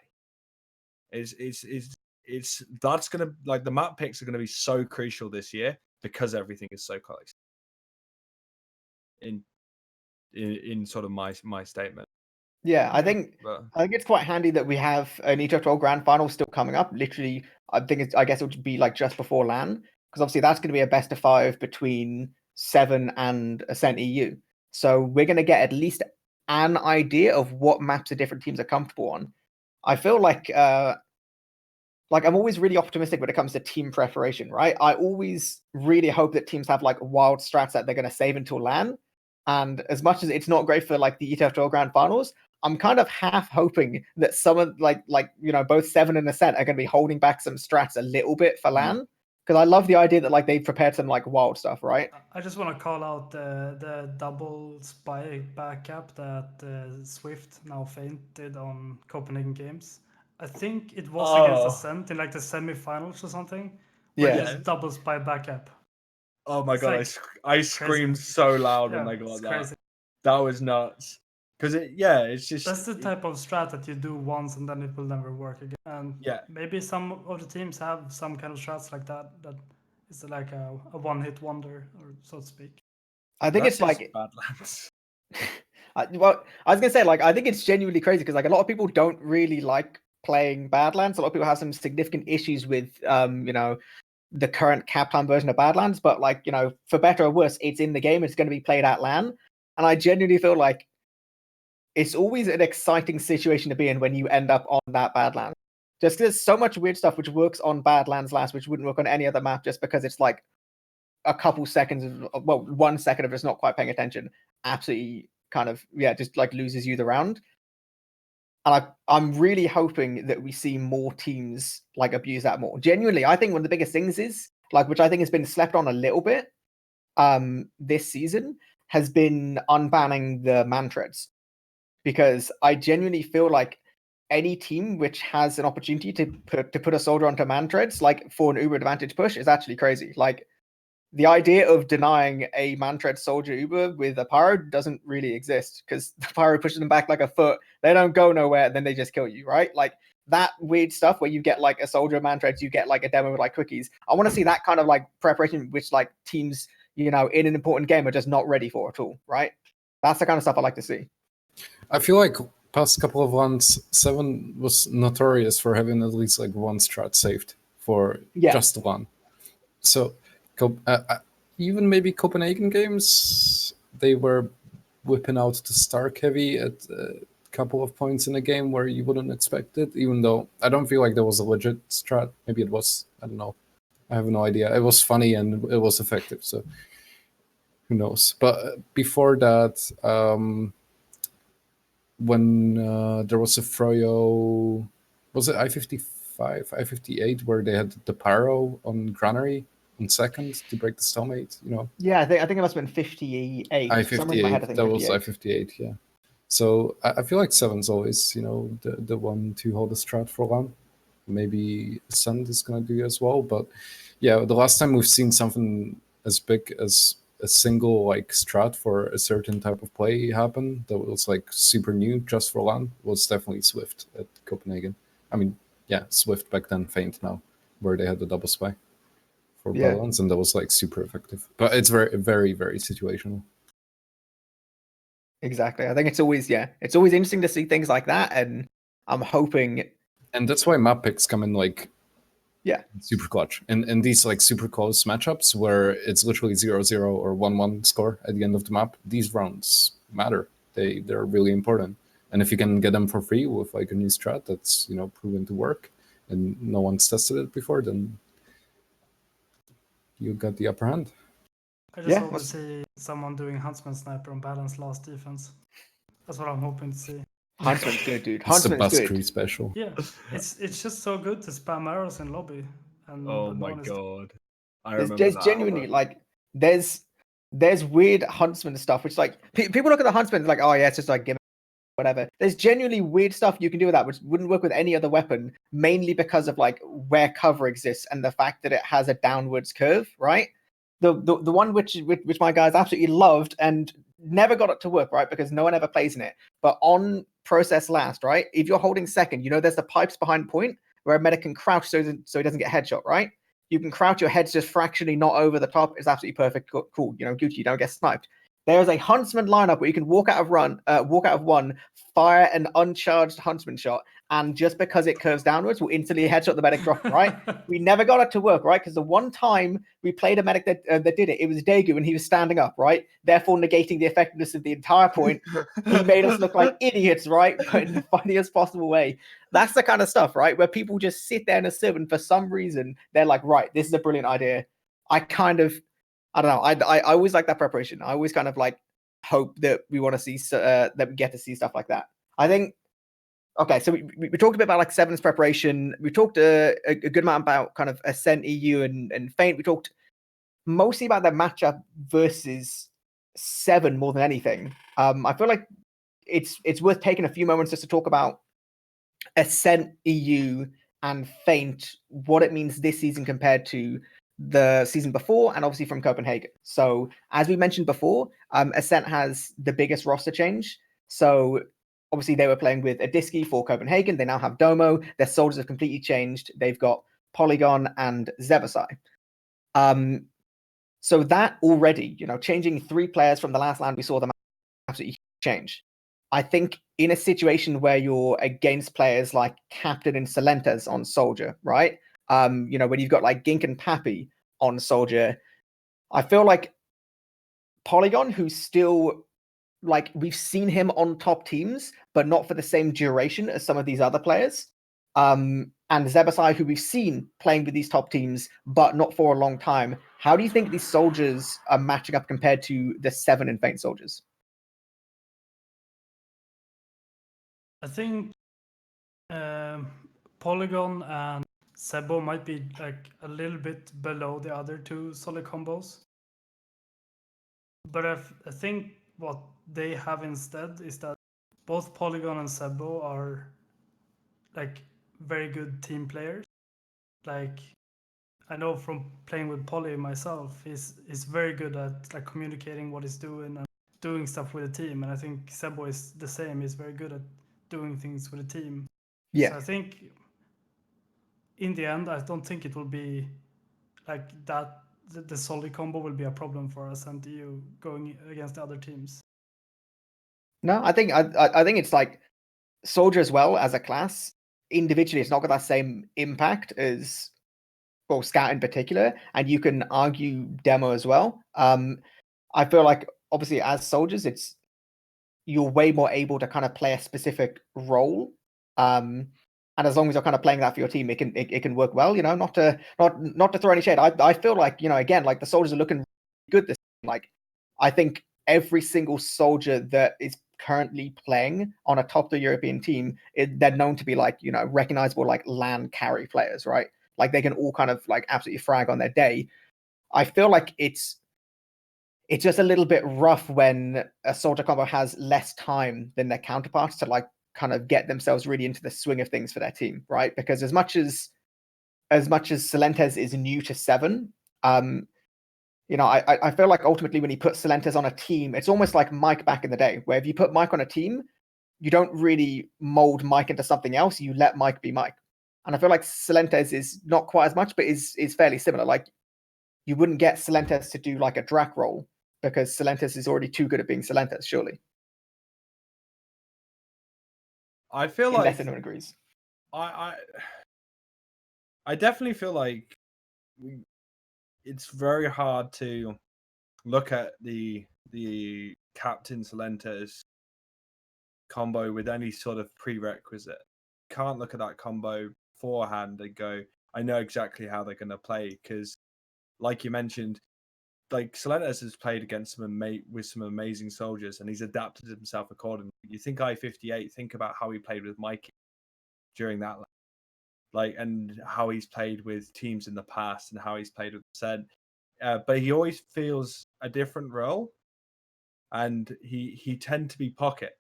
It's that's going to, like, the map picks are going to be so crucial this year because everything is so close. in sort of my statement. Yeah, I Yeah. think But I think it's quite handy that we have an ETF12 Grand Final still coming up. Literally, I guess it would be like just before LAN, because obviously that's going to be a best of 5 between Seven and Ascent EU. So we're going to get at least an idea of what maps the different teams are comfortable on. I feel like I'm always really optimistic when it comes to team preparation, right? I always really hope that teams have like wild strats that they're going to save until LAN. And as much as it's not great for like the ETF12 Grand Finals, I'm kind of half hoping that some of like both Seven and Ascent are going to be holding back some strats a little bit for LAN, because I love the idea that like they've prepared some like wild stuff, right? I just want to call out the double spy backup that Swift now fainted on Copenhagen Games. I think it was against Ascent in like the semifinals or something. Where Yeah. it just double spy backup. oh my It's god, like I screamed so loud when Yeah, I got it's that. crazy. That was nuts. Because it's just That's the type of strat that you do once and then it will never work again. And Yeah. maybe some of the teams have some kind of strats like that is like a one-hit wonder, or so to speak. I think it's versus like Badlands. well, I was gonna say, like, I think it's genuinely crazy because like a lot of people don't really like playing Badlands. A lot of people have some significant issues with the current Capcom version of Badlands, but like, for better or worse, it's in the game, it's gonna be played at LAN. And I genuinely feel like it's always an exciting situation to be in when you end up on that Badlands. Just because there's so much weird stuff which works on Badlands last, which wouldn't work on any other map, just because it's like a couple seconds of 1 second of just not quite paying attention, absolutely kind of just like loses you the round. And I'm really hoping that we see more teams like abuse that more. Genuinely, I think one of the biggest things is like, which I think has been slept on a little bit this season, has been unbanning the man treads, because I genuinely feel like any team which has an opportunity to put a soldier onto man treads, like for an Uber advantage push, is actually crazy. Like, the idea of denying a man-tread soldier Uber with a pyro doesn't really exist, because the pyro pushes them back like a foot. They don't go nowhere, then they just kill you, right? Like that weird stuff where you get like a soldier man-treads, you get like a demo with like quickies. I want to see that kind of like preparation, which like teams, in an important game are just not ready for at all, right? That's the kind of stuff I like to see. I feel like past couple of runs, Seven was notorious for having at least like one strat saved for just one. So even maybe Copenhagen Games, they were whipping out the Stark Heavy at a couple of points in the game where you wouldn't expect it, even though I don't feel like there was a legit strat. Maybe it was. I don't know. I have no idea. It was funny and it was effective, so who knows. But before that, when there was a Froyo, was it I-55, I-58, where they had the pyro on Granary in second to break the stalemate, Yeah, I think it must have been 58. I-58, that was I-58, yeah. So I feel like Seven's always, the one to hold the strat for long. Maybe Sand is going to do as well. But yeah, the last time we've seen something as big as a single like strat for a certain type of play happen that was like super new just for LAN was definitely Swift at Copenhagen. I mean, yeah, Swift back then, Feint now, where they had the double spy for balance, and that was like super effective. But it's very, very, very situational. Exactly. I think it's always interesting to see things like that, and I'm hoping. And that's why map picks come in like super clutch. And these like super close matchups where it's literally 0-0 or 1-1 score at the end of the map, these rounds matter. They're really important. And if you can get them for free with like a new strat that's proven to work and no one's tested it before, then you got the upper hand. I just hope to see someone doing Huntsman Sniper on balance last defense. That's what I'm hoping to see. Huntsman's good, dude. It's the bus tree special. Yeah, it's just so good to spam arrows in lobby. And oh my god, I there's remember that. Genuinely like there's weird Huntsman stuff, which like people look at the Huntsman like, oh yeah, it's just like gimmick, whatever. There's genuinely weird stuff you can do with that, which wouldn't work with any other weapon, mainly because of like where cover exists and the fact that it has a downwards curve, right? The one which my guys absolutely loved and never got it to work, right? Because no one ever plays in it. But on process last, right? If you're holding second, there's the pipes behind point where a medic can crouch so he doesn't get headshot, right? You can crouch, your head's just fractionally not over the top. It's absolutely perfect. Cool. Gucci, don't get sniped. There's a Huntsman lineup where you can walk out of one, fire an uncharged Huntsman shot, and just because it curves downwards, will instantly headshot the medic drop, right? We never got it to work, right? Because the one time we played a medic that did it, it was Daegu, and he was standing up, right? Therefore negating the effectiveness of the entire point. He made us look like idiots, right? But in the funniest possible way. That's the kind of stuff, right? Where people just sit there in a sieve, and for some reason, they're like, right, this is a brilliant idea. I don't know. I always like that preparation. I always kind of like hope that we want to see that we get to see stuff like that. I think. Okay, so we talked a bit about like Seven's preparation. We talked a good amount about kind of Ascent EU and Feint. We talked mostly about the matchup versus Seven more than anything. I feel like it's worth taking a few moments just to talk about Ascent EU and Feint, what it means this season compared to the season before, and obviously from Copenhagen. So as we mentioned before, Ascent has the biggest roster change. So obviously they were playing with Adiski for Copenhagen. They now have Domo. Their soldiers have completely changed. They've got Polygon and Zebasai. So that already, changing 3 players from the last land, we saw them absolutely change. I think in a situation where you're against players like Captain and Salentes on Soldier, right? When you've got like Gink and Pappy on Soldier, I feel like Polygon, who's still like, we've seen him on top teams, but not for the same duration as some of these other players. And Zebasai, who we've seen playing with these top teams, but not for a long time. How do you think these soldiers are matching up compared to the Seven and Feint soldiers? I think Polygon and Sebo might be like a little bit below the other 2 solid combos. But I think what they have instead is that both Polygon and Sebo are like very good team players. Like, I know from playing with Poly myself, he's very good at like communicating what he's doing and doing stuff with the team. And I think Sebo is the same. He's very good at doing things with the team. Yeah. So I think in the end, I don't think it will be like that. The solid combo will be a problem for us and you going against the other teams. No, I think it's like Soldier as well as a class. Individually, it's not got that same impact as Scout in particular, and you can argue Demo as well. I feel like obviously as soldiers, you're way more able to kind of play a specific role. And as long as you're kind of playing that for your team, it can work well. Not to throw any shade. I feel like again, like the soldiers are looking good this season. Like I think every single soldier that is currently playing on a top 3 European team, they're known to be like recognizable like LAN carry players, right? Like they can all kind of like absolutely frag on their day. I feel like it's just a little bit rough when a soldier combo has less time than their counterparts to like kind of get themselves really into the swing of things for their team, right? Because as much as Salentes is new to Seven, I feel like ultimately when you put Salentes on a team, it's almost like Mike back in the day, where if you put Mike on a team, you don't really mold Mike into something else. You let Mike be Mike. And I feel like Salentes is not quite as much, but is fairly similar. Like you wouldn't get Salentes to do like a Drac role because Salentes is already too good at being Salentes, surely. I feel Unless like anyone agrees. I definitely feel like it's very hard to look at the Captain Salentes combo with any sort of prerequisite. Can't look at that combo beforehand and go, I know exactly how they're going to play, because like you mentioned, like Salentes has played against with some amazing soldiers and he's adapted himself accordingly. You think I-58, think about how he played with Mikey during that, like, and how he's played with teams in the past and how he's played with Ascent. But he always feels a different role, and he tend to be pocket,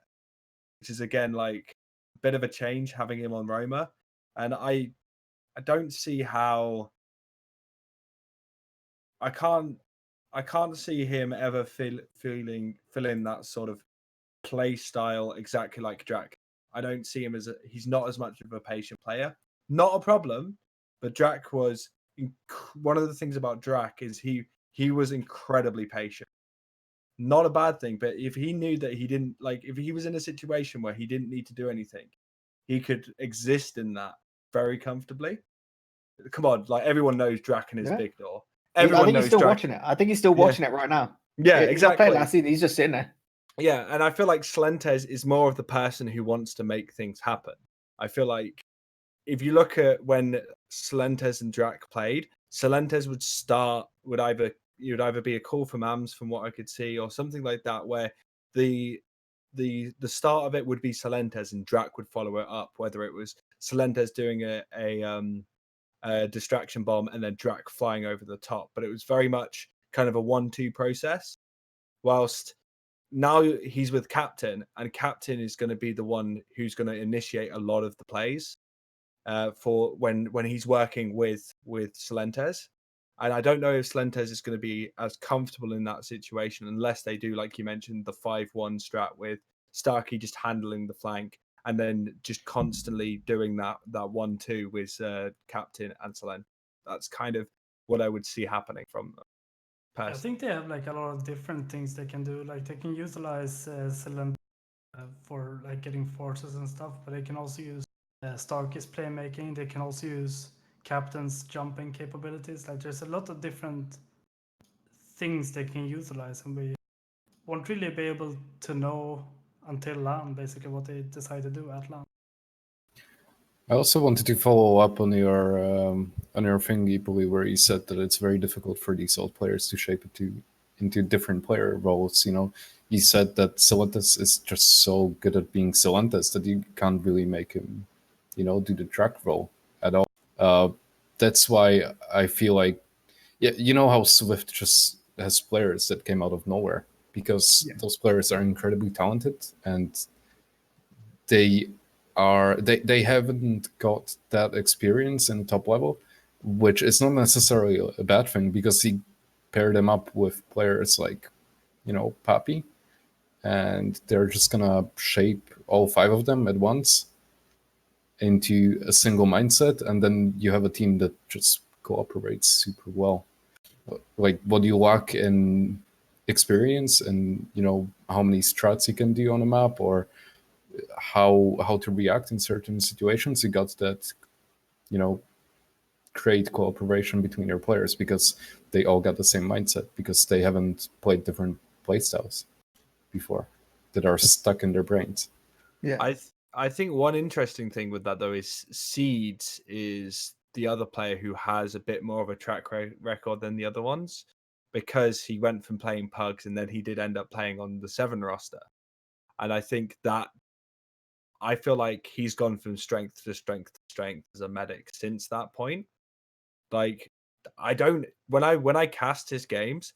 which is again like a bit of a change having him on Roma. And I don't see how I can't see him ever filling that sort of play style exactly like Drac. I don't see him he's not as much of a patient player. Not a problem, but Drac was one of the things about Drac is he was incredibly patient. not a bad thing. But if he knew that he didn't, like, if he was in a situation where he didn't need to do anything, he could exist in that very comfortably. Come on, like, everyone knows Draken is big door. I Everyone think knows he's still Draken. watching it. I think he's still watching it right now. Yeah, He's not exactly. playing last season. He's just sitting there. Yeah, and I feel like Slentes is more of the person who wants to make things happen. I feel like if you look at when Slentes and Drac played, Slentes would either be a call from AMS from what I could see, or something like that, where the start of it would be Slentes and Drac would follow it up, whether it was Slentes doing a distraction bomb and then Drac flying over the top. But it was very much kind of a 1-2 process. Whilst now he's with Captain, and Captain is going to be the one who's going to initiate a lot of the plays for when he's working with Slentes. And I don't know if Slentes is going to be as comfortable in that situation unless they do, like you mentioned, the 5-1 strat with Starkey just handling the flank and then just constantly doing that 1-2 with Captain and Slentes. That's kind of what I would see happening from them. I think they have like a lot of different things they can do. Like they can utilize Cylinder for like getting forces and stuff, but they can also use Starkey's playmaking. They can also use Captain's jumping capabilities. Like there's a lot of different things they can utilize, and we won't really be able to know until LAN basically what they decide to do at LAN. I also wanted to follow up on your thing, eepily, where you said that it's very difficult for these old players to shape it into different player roles. You know, you said that Celentes is just so good at being Celentes that you can't really make him, you know, do the track role at all. That's why I feel like, yeah, you know how Swift just has players that came out of nowhere because those players are incredibly talented and they haven't got that experience in top level, which is not necessarily a bad thing because he paired them up with players like, you know, Papi, and they're just gonna shape all 5 of them at once into a single mindset, and then you have a team that just cooperates super well. Like what you lack in experience and, you know, how many strats you can do on a map or how to react in certain situations, you got that, you know, great cooperation between your players because they all got the same mindset because they haven't played different playstyles before that are stuck in their brains. Yeah, I think one interesting thing with that though is Seeds is the other player who has a bit more of a track record than the other ones because he went from playing Pugs and then he did end up playing on the 7 roster. And I think that I feel like he's gone from strength to strength to strength as a medic since that point. Like I don't when I cast his games,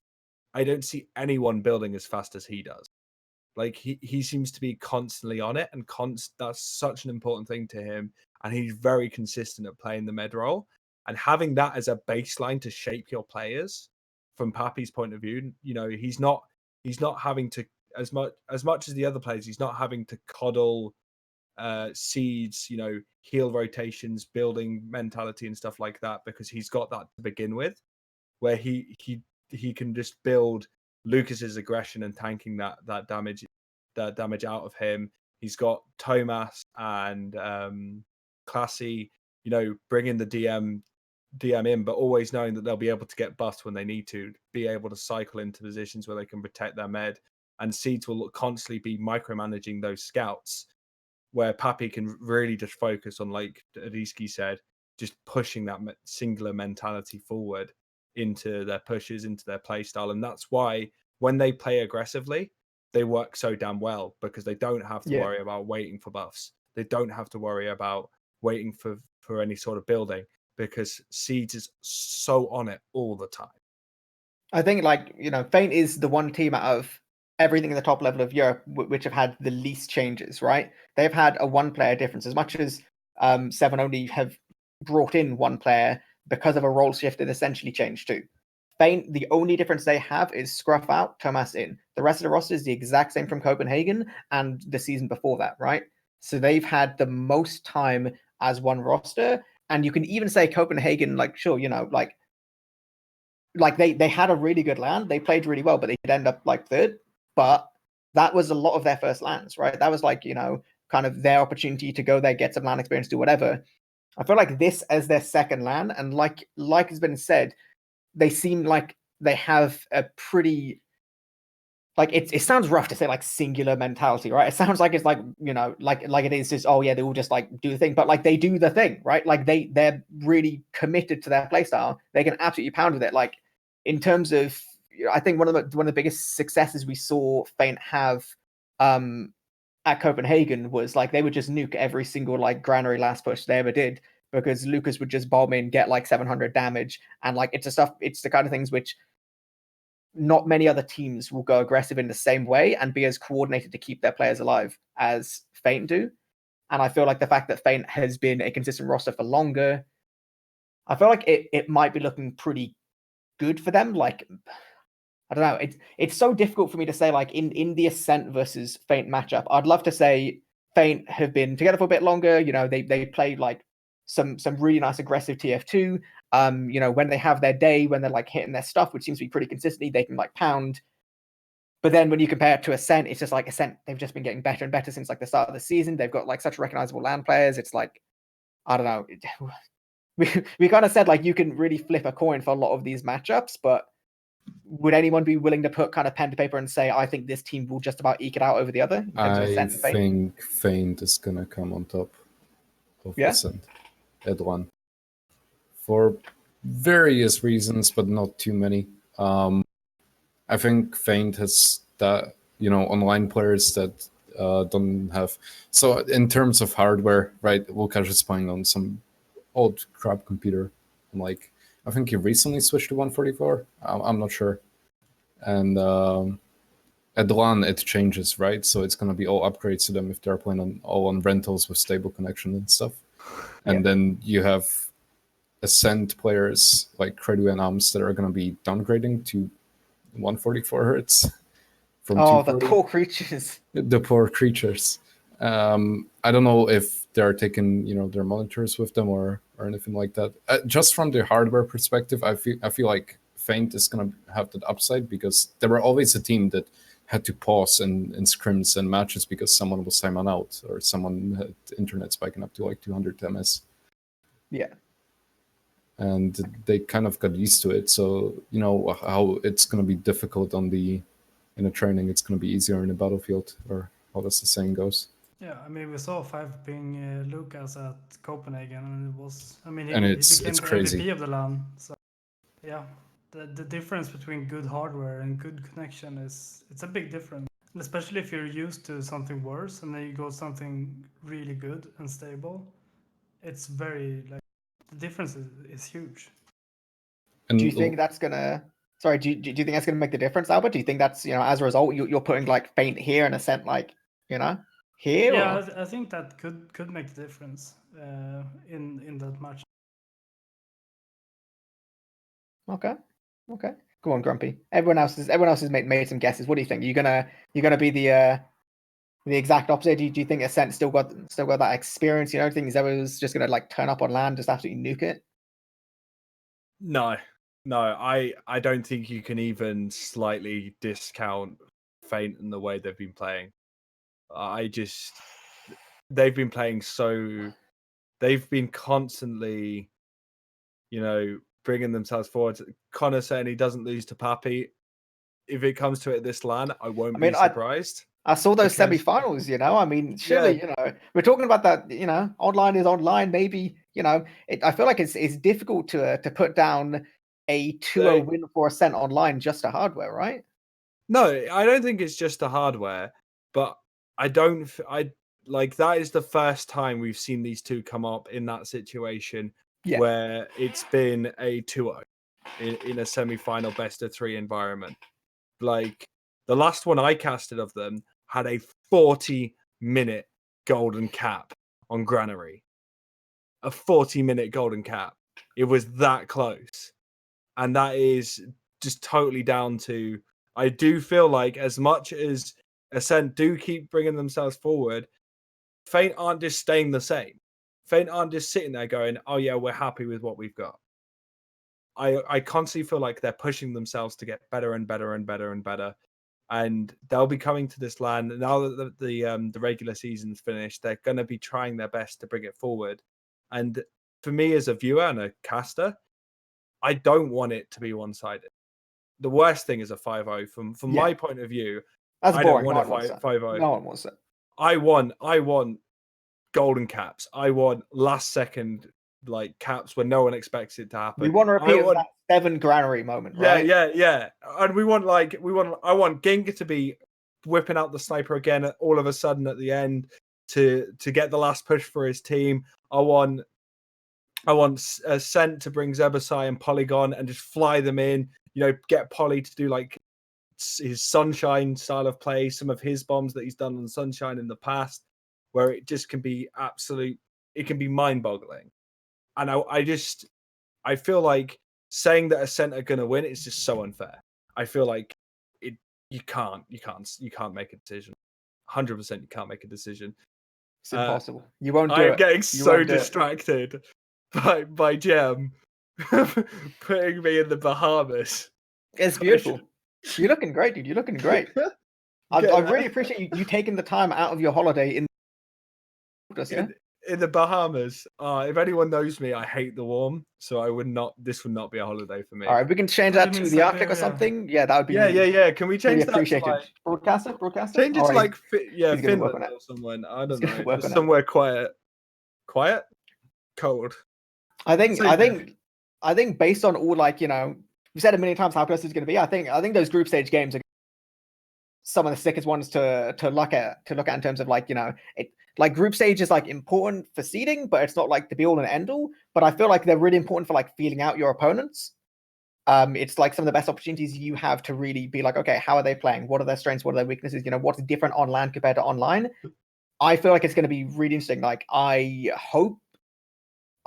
I don't see anyone building as fast as he does. Like he seems to be constantly on it, and that's such an important thing to him. And he's very consistent at playing the med role. And having that as a baseline to shape your players, from Papi's point of view, you know, he's not having to as much as the other players. He's not having to coddle Seeds, you know, heal rotations, building mentality, and stuff like that because he's got that to begin with, where he can just build Lucas's aggression and tanking that damage out of him. He's got Thomas and Classy, you know, bringing the DM in, but always knowing that they'll be able to get buffed when they need to, be able to cycle into positions where they can protect their med. And Seeds will constantly be micromanaging those scouts, where Papi can really just focus on, like Adiski said, just pushing that singular mentality forward into their pushes, into their play style. And that's why when they play aggressively, they work so damn well because they don't have to worry about waiting for buffs. They don't have to worry about waiting for any sort of building because Seeds is so on it all the time. I think, like, you know, Feint is the one team out of everything in the top level of Europe which have had the least changes, right? They've had a 1-player difference. As much as 7 only have brought in 1 player because of a role shift that essentially changed too. Feint, the only difference they have is Scruff out, Thomas in. The rest of the roster is the exact same from Copenhagen and the season before that, right? So they've had the most time as one roster. And you can even say Copenhagen, like, sure, you know, like they had a really good LAN. They played really well, but they could end up like 3rd. but that was a lot of their first lands, right? That was like, kind of their opportunity to go there, get some land experience, do whatever. I feel like this as their second land, and like has been said, they seem like they have a pretty, like, it sounds rough to say like singular mentality, right? It sounds like it's like, like it is just, oh yeah, they all just like do the thing, but like they do the thing, right? Like they're really committed to their playstyle. They can absolutely pound with it. Like in terms of, I think one of the biggest successes we saw Feint have at Copenhagen was like they would just nuke every single like granary last push they ever did, because Lucas would just bomb in, get like 700 damage, and like it's the kind of things which not many other teams will go aggressive in the same way and be as coordinated to keep their players alive as Feint do. And I feel like the fact that Feint has been a consistent roster for longer, I feel like it might be looking pretty good for them. Like, I don't know. It's so difficult for me to say, like, in the Ascent versus Feint matchup. I'd love to say Feint have been together for a bit longer. They played like some really nice aggressive TF2. When they have their day, when they're like hitting their stuff, which seems to be pretty consistently, they can like pound. But then when you compare it to Ascent, it's just like Ascent, they've just been getting better and better since like the start of the season. They've got like such recognizable land players. It's like, I don't know. We kind of said like you can really flip a coin for a lot of these matchups, but would anyone be willing to put kind of pen to paper and say, I think this team will just about eke it out over the other? I think Feint is gonna come on top of Ascent at one for various reasons, but not too many. I think Feint has that, online players that don't have. So in terms of hardware, right, Łukasz is playing on some old crap computer. And like, I think he recently switched to 144. I'm not sure. And at LAN it changes, right? So it's going to be all upgrades to them if they're playing all on rentals with stable connection and stuff. And then you have Ascent players like Credu and Arms that are going to be downgrading to 144 hertz from 240. The poor creatures. The poor creatures. I don't know if they're taking their monitors with them or anything like that. Just from the hardware perspective, I feel like Feint is gonna have that upside, because there were always a team that had to pause in scrims and matches because someone was timing out or someone had internet spiking up to like 200 ms. Yeah. And they kind of got used to it. So how it's gonna be difficult in a training, it's gonna be easier in the battlefield, or how does the saying goes. Yeah, I mean, we saw 5-ping Lucas at Copenhagen, and it was, I mean, he it's became the crazy. MVP of the LAN. So, yeah, the difference between good hardware and good connection it's a big difference. And especially if you're used to something worse and then you go something really good and stable, it's very, like, the difference is huge. And do you think that's gonna? Sorry, do you think that's gonna make the difference, Albert? Do you think that's as a result you're putting like Feint here and Ascent like here? Yeah, or? I think that could make the difference in that match. Okay. Go on, Grumpy. Everyone else has made some guesses. What do you think? You're gonna be the exact opposite? Do you think Ascent still got that experience? Do you think Zero's just gonna like turn up on land, just absolutely nuke it? No, I don't think you can even slightly discount Feint in the way they've been playing. They've been playing they've been constantly, bringing themselves forward. Connor saying he doesn't lose to Pappy. If it comes to it this LAN, I won't be surprised. I saw those semi-finals, I mean, surely, we're talking about that, online is online. Maybe, I feel like it's difficult to put down a 2-0 win for Ascent online just to hardware, right? No, I don't think it's just the hardware, but that is the first time we've seen these two come up in that situation where it's been a 2-0 in a semi-final best of 3 environment. Like, the last one I casted of them had a 40-minute golden cap on Granary. A 40-minute golden cap. It was that close. And that is just totally down to, I do feel like as much as Ascent do keep bringing themselves forward, Feint aren't just staying the same. Feint aren't just sitting there going, oh yeah, we're happy with what we've got. I constantly feel like they're pushing themselves to get better and better and better and better. and they'll be coming to this land now that the regular season's finished. They're going to be trying their best to bring it forward, and for me as a viewer and a caster, I don't want it to be one-sided. The worst thing is a 5-0 from my point of view. That's I boring. don't No one want wants a that. 5-0. No one wants that. I want golden caps. I want last second like caps when no one expects it to happen. We want a repeat of that 7 granary moment, right? Yeah. And I want Ginga to be whipping out the sniper again all of a sudden at the end to get the last push for his team. I want Scent to bring Zebasai and Polygon and just fly them in. Get Poly to do like his Sunshine style of play, some of his bombs that he's done on Sunshine in the past, where it just can be it can be mind-boggling. And I feel like saying that Ascent are going to win is just so unfair. I feel like you can't make a decision. 100% you can't make a decision. It's impossible. You won't do it. I'm getting so distracted by Gem putting me in the Bahamas. It's beautiful. You're looking great, dude. You're looking great. I really appreciate you taking the time out of your holiday in the Bahamas. If anyone knows me, I hate the warm, so this would not be a holiday for me. All right, we can change that to the Arctic or something. Yeah, that would be. Yeah. Can we change really that? Appreciated. Broadcaster. Change it to like Finland or somewhere. I don't know. Somewhere quiet, cold. I think based on all we said a million times how close it's going to be. I think those group stage games are some of the sickest ones to look at in terms of group stage is important for seeding, but it's not like the be all and end all. But I feel like they're really important for feeling out your opponents. It's some of the best opportunities you have to really be okay, how are they playing? What are their strengths? What are their weaknesses? What's different on LAN compared to online? I feel like it's going to be really interesting.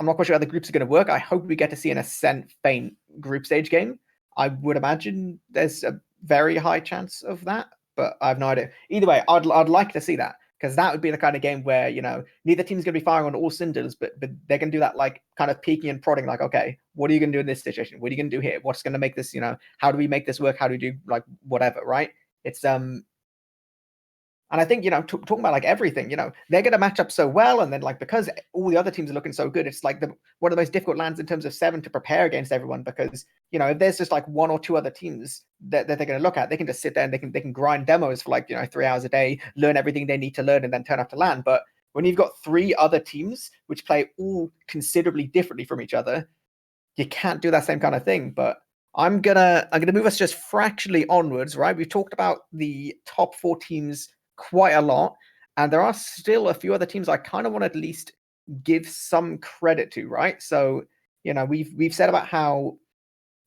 I'm not quite sure how the groups are going to work. I hope we get to see an Ascent Feint group stage game. I would imagine there's a very high chance of that, but I have no idea. Either way, I'd like to see that, because that would be the kind of game where neither team's going to be firing on all cylinders, but they're going to do that kind of peeking and prodding, okay, what are you going to do in this situation? What are you going to do here? What's going to make this? How do we make this work? How do we do whatever? Right? It's and I think talking about everything, they're going to match up so well, and then because all the other teams are looking so good, it's one of the most difficult lands in terms of 7 to prepare against everyone, because if there's just 1 or 2 other teams that they're going to look at, they can just sit there and they can grind demos for 3 hours a day, learn everything they need to learn, and then turn up to LAN. But when you've got 3 other teams which play all considerably differently from each other, you can't do that same kind of thing. But I'm gonna move us just fractionally onwards, right? We've talked about the top 4 teams quite a lot, and there are still a few other teams I kind of want to at least give some credit to, right? So we've said about how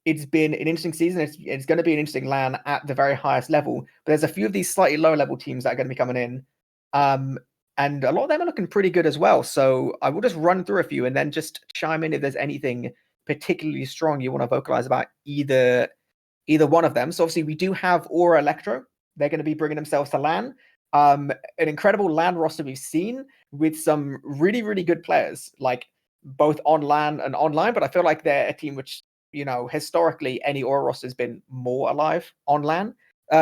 it's been an interesting season. It's going to be an interesting LAN at the very highest level, but there's a few of these slightly lower level teams that are going to be coming in, and a lot of them are looking pretty good as well. So I will just run through a few and then just chime in if there's anything particularly strong you want to vocalize about either one of them. So obviously we do have Aura Electro. They're going to be bringing themselves to LAN. An incredible LAN roster we've seen with some really, really good players, both on LAN and online. But I feel like they're a team which, historically, any Aura roster has been more alive on LAN.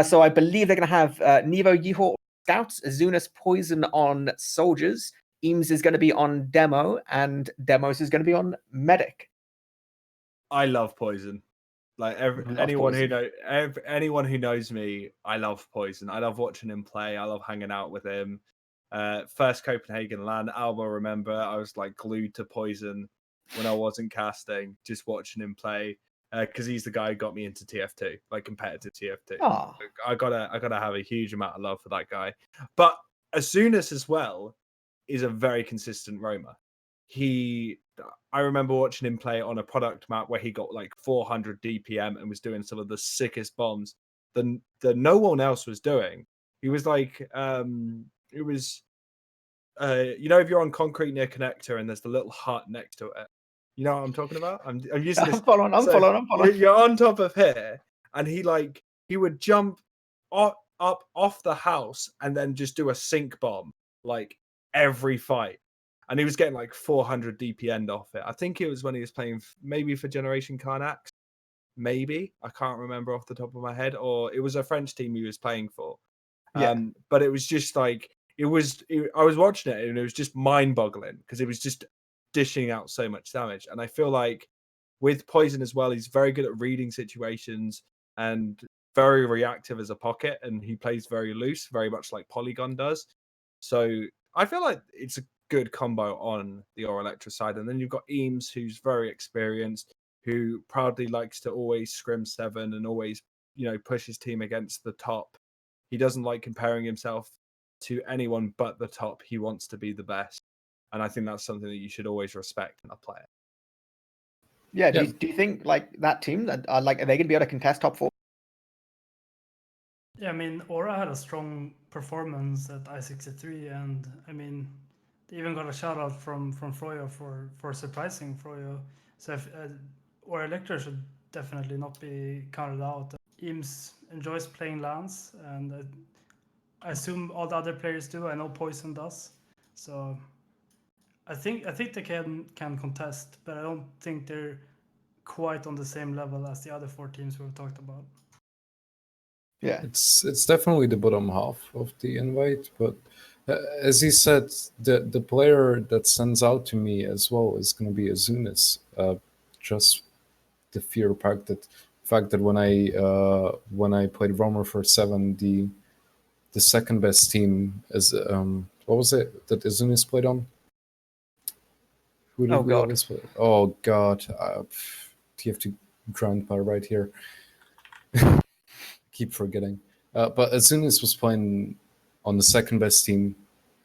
So I believe they're going to have Nevo Yihor Scouts, Azunas Poison on Soldiers, Eames is going to be on Demo, and Demos is going to be on Medic. I love Poison. Anyone who knows me, I love Poison. I love watching him play. I love hanging out with him. First Copenhagen LAN, Alba, remember, I was glued to Poison when I wasn't casting, just watching him play, because he's the guy who got me into TF2, competitive TF2. Oh. I gotta have a huge amount of love for that guy. But Azunas as well is a very consistent roamer. I remember watching him play on a product map where he got 400 DPM and was doing some of the sickest bombs that no one else was doing. He was it was if you're on concrete near connector and there's the little hut next to it, you know what I'm talking about? I'm using this. I'm following. You're on top of here, and he would jump up off the house and then just do a sync bomb every fight. And he was getting 400 DPM off it. I think it was when he was playing maybe for Generation Karnax. maybe. I can't remember off the top of my head, or it was a French team he was playing for. Yeah. But it was just like I was watching it and it was just mind-boggling because it was just dishing out so much damage. And I feel like with Poison as well, he's very good at reading situations and very reactive as a pocket, and he plays very loose, very much like Polygon does. So I feel like it's a good combo on the Aura Electra side. And then you've got Eames, who's very experienced, who proudly likes to always scrim 7 and always, push his team against the top. He doesn't like comparing himself to anyone but the top. He wants to be the best. And I think that's something that you should always respect in a player. Yeah. Do you think like that team that are they going to be able to contest top 4? Yeah, I mean, Aura had a strong performance at I-63, and I mean, they even got a shout out from Froyo for surprising Froyo. So if, Aura Electra should definitely not be counted out. Eames enjoys playing lands, and I assume all the other players do. I know Poison does, so I think they can contest, but I don't think they're quite on the same level as the other 4 teams we've talked about. Yeah. It's definitely the bottom half of the invite, but as he said, the player that stands out to me as well is going to be Azunis. Just the fear fact that when I played Roamer for 7, the second best team is what was it that Azunis played on? Who did we always play? Oh god, TF2 Grandpa right here. Keep forgetting. But Azunis was playing on the second best team,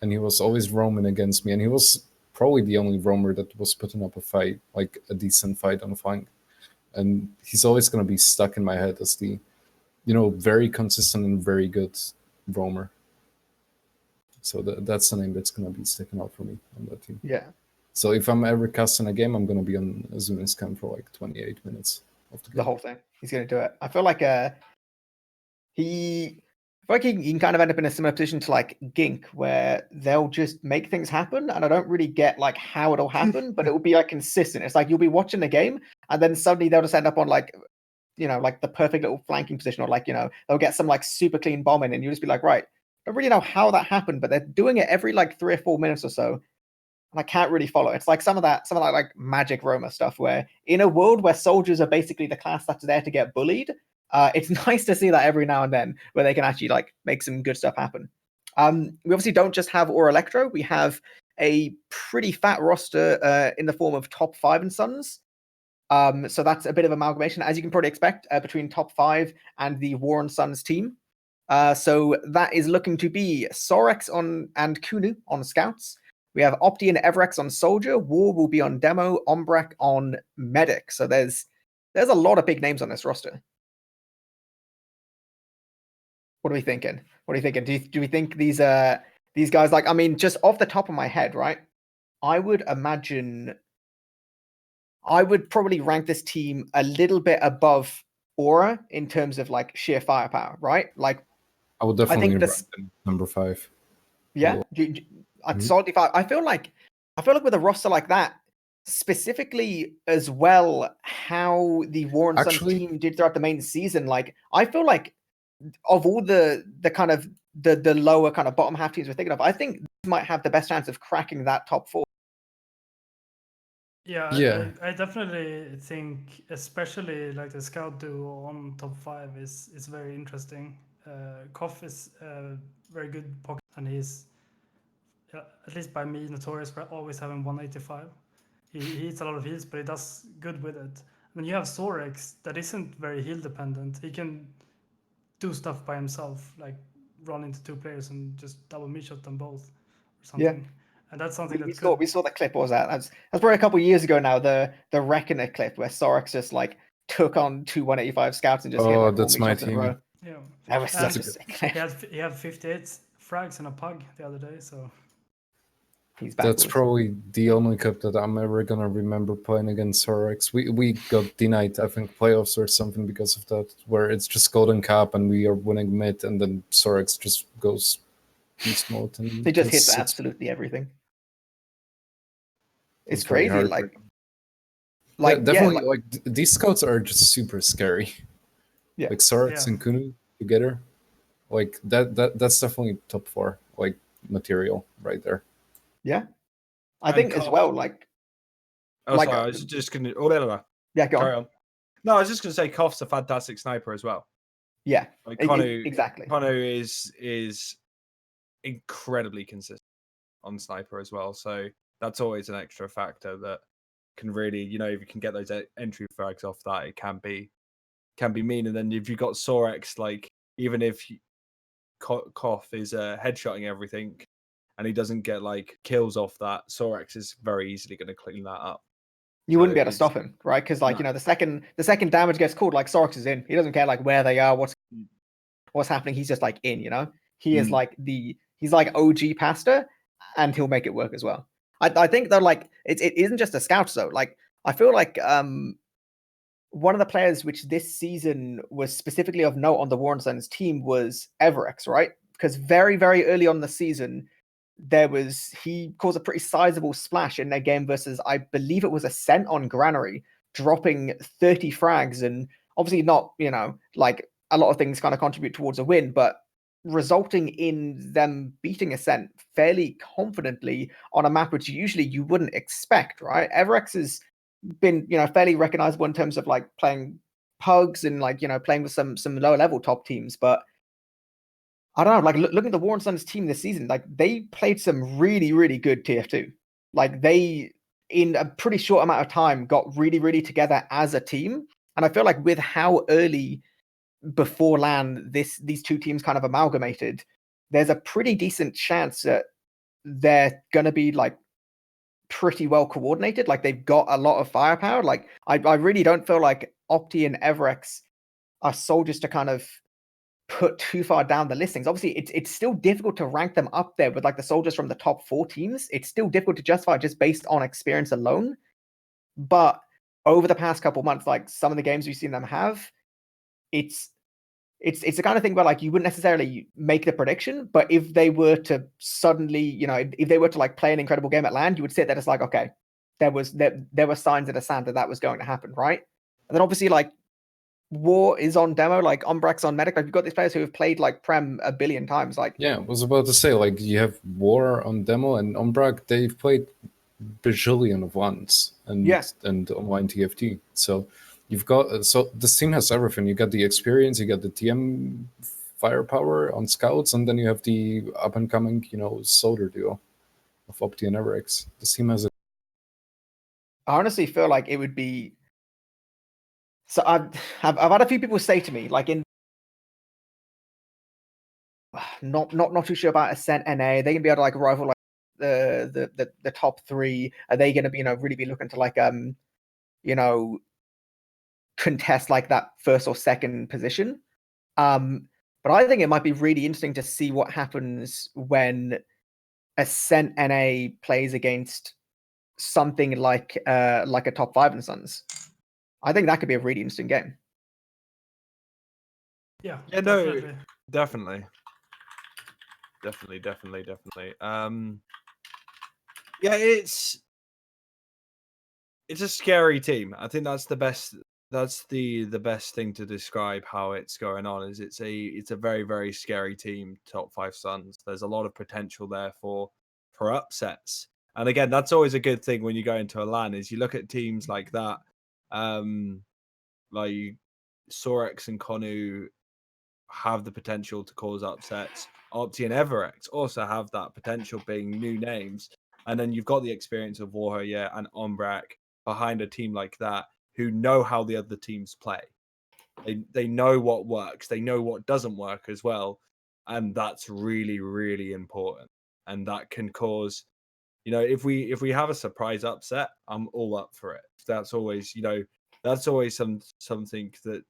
and he was always roaming against me, and he was probably the only roamer that was putting up a fight, like a decent fight on flank. And he's always going to be stuck in my head as the, very consistent and very good roamer. So that's the name that's going to be sticking out for me on that team. Yeah. So if I'm ever casting a game, I'm going to be on Azunis camp for like 28 minutes of the game. The whole thing. He's going to do it. I feel like he can kind of end up in a similar position to like Gink, where they'll just make things happen, and I don't really get like how it'll happen, but it will be like consistent. It's like you'll be watching the game, and then suddenly they'll just end up on like the perfect little flanking position, or like they'll get some like super clean bombing, and you'll just be like, right, I don't really know how that happened, but they're doing it every like 3 or 4 minutes or so, and I can't really follow. It's like some of that like Magic Roma stuff, where in a world where soldiers are basically the class that's there to get bullied. It's nice to see that every now and then where they can actually like make some good stuff happen. We obviously don't just have Aura Electro. We have a pretty fat roster in the form of top 5 and Sons. So that's a bit of amalgamation, as you can probably expect, between top 5 and the War and Sons team. So that is looking to be Sorex and Kunu on Scouts. We have Opti and Everex on Soldier. War will be on Demo. Ombrak on Medic. So there's a lot of big names on this roster. What are we thinking? Do we think these guys, like, I mean, just off the top of my head, right? I would imagine I would probably rank this team a little bit above Aura in terms of like sheer firepower, right? Like, I would definitely rank this, them number 5. Yeah, I'd solidly 5. I feel like with a roster like that, specifically as well, how the War and Sons team did throughout the main season, like I feel like of all the kind of the lower kind of bottom half teams we're thinking of, I think this might have the best chance of cracking that top 4. Yeah. I definitely think, especially like the scout duo on top 5 is very interesting. Koff is a very good pocket, and he's at least by me notorious for always having 185. He hits a lot of heals, but he does good with it. Then you have Sorex that isn't very heal dependent. He can do stuff by himself, like run into 2 players and just double mid shot them both or something. Yeah. And that's something we saw the clip. What was that? That's probably a couple of years ago now. The Reckoner clip where Sorex just like took on 2 185 scouts and just hit like that's my team. Yeah, that was such a sick clip. He had 58 frags in a pug the other day, so he's backwards. That's probably the only cup that I'm ever gonna remember playing against Sorex. We got denied, I think, playoffs or something because of that, where it's just Golden Cup and we are winning mid, and then Sorex just goes beast mode and he just hits absolutely everything. It's crazy. Like Like, yeah, definitely. like, These scouts are just super scary. Yeah. Like Sorax Yeah. and Kunu together, like that's definitely top 4 like material right there. yeah. I And think as Koff. well, like, Oh, like, sorry, I was just gonna. Oh, no. yeah, go Carry on. on. No, I was just gonna say Koff's a fantastic sniper as well. Yeah, Like Konu, exactly. Konu is incredibly consistent on sniper as well. So that's always an extra factor that can really, if you can get those entry frags off that, it can be mean. And then if you've got Sorex, like even if Koff is headshotting everything and he doesn't get like kills off that, Sorex is very easily going to clean that up. You wouldn't be able to stop him, right? Because like, No. the second damage gets called, like Sorax is in. He doesn't care like where they are, what's happening. He's just like in, He is like he's like OG Pasta, and he'll make it work as well. I think though, like it isn't just the scouts though. Like I feel like one of the players which this season was specifically of note on the Warren Suns team was Everex, right? Because very, very early on in the season, he caused a pretty sizable splash in their game versus, I believe it was Ascent on Granary, dropping 30 frags, and obviously not, like a lot of things kind of contribute towards a win, but resulting in them beating Ascent fairly confidently on a map which usually you wouldn't expect, right? Everex has been, fairly recognizable in terms of like playing pugs and like, playing with some lower level top teams, but I don't know, like looking at the Warren Suns team this season, like they played some really, really good TF2. Like they, in a pretty short amount of time, got really, really together as a team. And I feel like with how early before LAN these two teams kind of amalgamated, there's a pretty decent chance that they're gonna be like pretty well coordinated. Like they've got a lot of firepower. Like I really don't feel like Opti and Everex are soldiers to kind of put too far down the listings. Obviously, it's still difficult to rank them up there with like the soldiers from the top 4 teams. It's still difficult to justify just based on experience alone. But over the past couple months, like some of the games we've seen them have, it's the kind of thing where like you wouldn't necessarily make the prediction, but if they were to suddenly, if they were to like play an incredible game at LAN, you would sit there just like, okay, there were signs in the sand that was going to happen, right? And then obviously like War is on demo, like Umbrak's on Medic. Like you've got these players who have played like Prem a billion times. Like Yeah, I was about to say, like, you have War on demo and Umbrak, they've played bajillion of ones and online TFT. So you've got so this team has everything. You got the experience, you got the TM firepower on scouts, and then you have the up and coming, soldier duo of Opti and Everex. This team has I honestly feel like it would be. So I've had a few people say to me, like in not too sure about Ascent NA. They can be able to like rival like the top 3. Are they going to be really be looking to like contest like that first or second position? But I think it might be really interesting to see what happens when Ascent NA plays against something like a top 5 in Suns. I think that could be a really interesting game. Yeah, Yeah, definitely. no, definitely. Yeah, it's a scary team. I think that's the best. That's the best thing to describe how it's going on. Is it's a very, very scary team. Top 5 Suns. There's a lot of potential there for upsets. And again, that's always a good thing when you go into a LAN. Is you look at teams like that, like Sorex and Konu have the potential to cause upsets. Opti and Everex also have that potential, being new names. And then you've got the experience of Warrior and Umbrak behind a team like that who know how the other teams play. They know what works. They know what doesn't work as well. And that's really, really important. And that can cause, if we have a surprise upset, I'm all up for it. That's always, something that,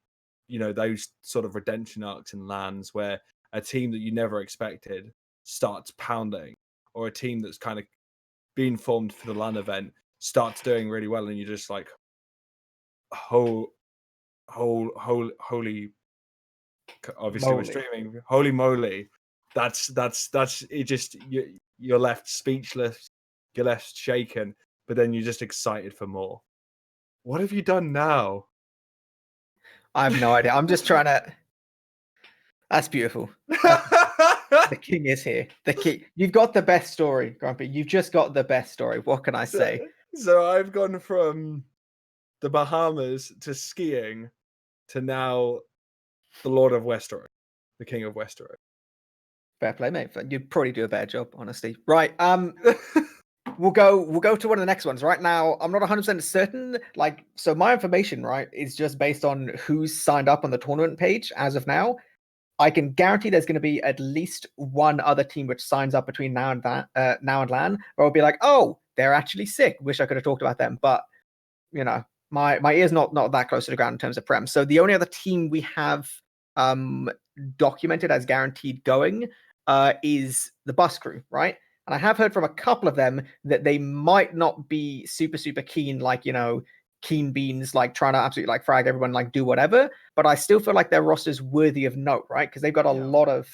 those sort of redemption arcs and LANs where a team that you never expected starts pounding, or a team that's kind of been formed for the LAN event starts doing really well, and you're just like, holy, obviously Moly. we're streaming, holy moly, that's it. Just you're left speechless, you're left shaken, but then you're just excited for more. What have you done now? I have no idea. I'm just trying to. That's beautiful. The king is here. The king. You've got the best story, Grumpy. You've just got the best story. What can I say? So I've gone from the Bahamas to skiing to now the Lord of Westeros, the King of Westeros. Fair play, mate. You'd probably do a better job, honestly. Right. We'll go to one of the next ones. Right now, I'm not 100% certain. Like, so my information, right, is just based on who's signed up on the tournament page as of now. I can guarantee there's going to be at least one other team which signs up between now and LAN, where I'll be like, oh, they're actually sick. Wish I could have talked about them, but you know, my ear's not that close to the ground in terms of prem. So the only other team we have documented as guaranteed going is the bus crew, right? And I have heard from a couple of them that they might not be super keen, like, you know, keen beans, like trying to absolutely like frag everyone, like do whatever. But I still feel like their roster's worthy of note, right? Because they've got a lot of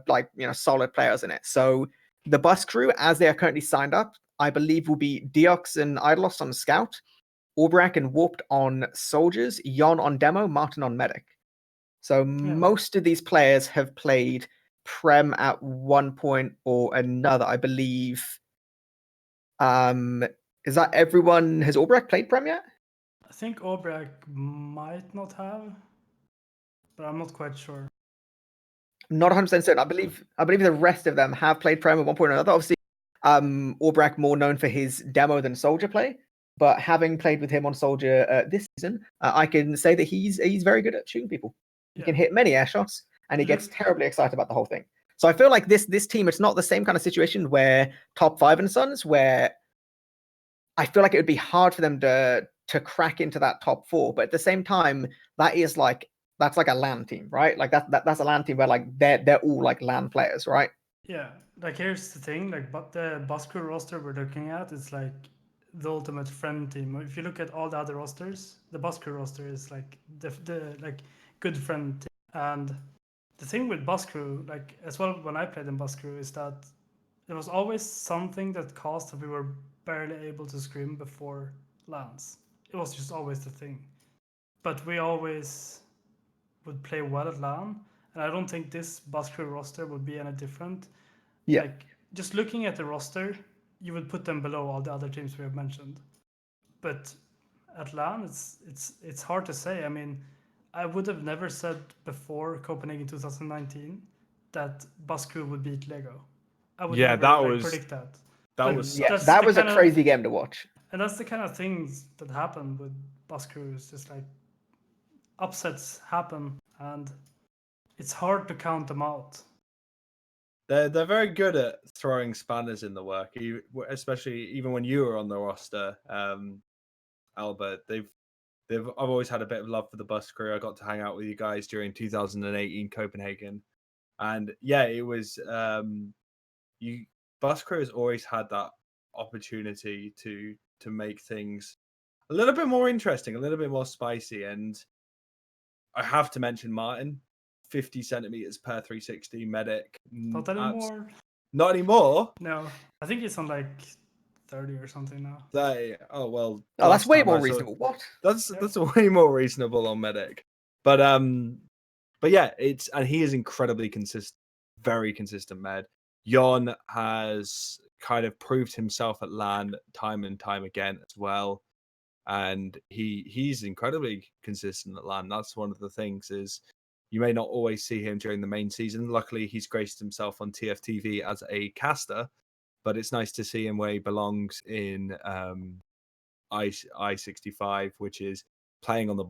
like, you know, solid players in it. So the bus crew, as they are currently signed up, I believe will be Deox and Idlos on Scout, Aubrac and Warped on Soldiers, Yon on Demo, Martin on Medic. So most of these players have played Prem at one point or another, I believe. Is that everyone? Has Aubrac played Prem yet? I think Aubrac might not have, but I'm not quite sure. Not 100% certain. I believe the rest of them have played Prem at one point or another. Obviously, Aubrac more known for his demo than Soldier play, but having played with him on Soldier this season, I can say that he's very good at shooting people. He can hit many air shots, and he gets terribly excited about the whole thing. So I feel like this team, it's not the same kind of situation where top 5 and Sons, where I feel like it would be hard for them to crack into that top 4. But at the same time, that's like a LAN team, right? Like that's a LAN team where like they're all like LAN players, right? Yeah, like here's the thing, like but the bus crew roster we're looking at is like the ultimate friend team. If you look at all the other rosters, the bus crew roster is like the like good friend team. And the thing with bus crew, like as well when I played in bus crew, is that there was always something that caused that we were barely able to scrim before lands. It was just always the thing. But we always would play well at LAN, and I don't think this bus crew roster would be any different. Yeah. Like just looking at the roster, you would put them below all the other teams we have mentioned. But at LAN, it's hard to say. I mean, I would have never said before Copenhagen 2019 that bus crew would beat Lego. I would never predict that. That was a crazy game to watch. And that's the kind of things that happen with bus crews. Just like upsets happen, and it's hard to count them out. They're very good at throwing spanners in the work, especially even when you were on the roster, Albert. I've always had a bit of love for the bus crew. I got to hang out with you guys during 2018 Copenhagen, and yeah, it was bus crew has always had that opportunity to make things a little bit more interesting, a little bit more spicy. And I have to mention Martin, 50 centimeters per 360 medic. Not anymore. Not anymore? No, I think it's on like 30 or something now. 30. Oh well. Oh, that's way more reasonable. What? That's way more reasonable on medic. But yeah, and he is incredibly consistent, very consistent med. Yon has kind of proved himself at LAN time and time again as well. And he's incredibly consistent at LAN. That's one of the things, is you may not always see him during the main season. Luckily, he's graced himself on TFTV as a caster, but it's nice to see him where he belongs in I-65, which is playing on the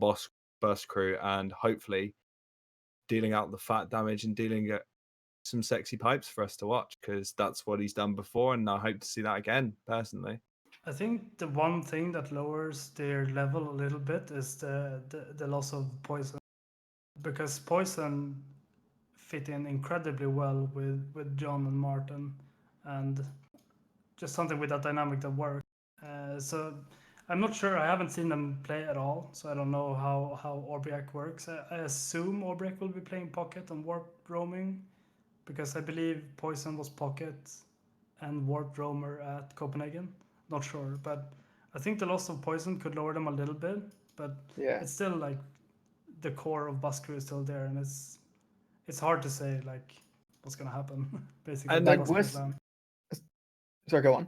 bus crew and hopefully dealing out the fat damage and dealing some sexy pipes for us to watch, because that's what he's done before, and I hope to see that again, personally. I think the one thing that lowers their level a little bit is the loss of Poison, because Poison fit in incredibly well with John and Martin, and just something with that dynamic that worked. So I'm not sure. I haven't seen them play at all, so I don't know how Aubrac works. I assume Aubrac will be playing Pocket and Warp Roaming, because I believe Poison was Pocket and Warp Roamer at Copenhagen. Not sure, but I think the loss of poison could lower them a little bit, but Yeah. it's still like the core of Bus Crew is still there, and it's hard to say like what's gonna happen basically. And with like, Bus Crew's what's- land. Sorry, go on.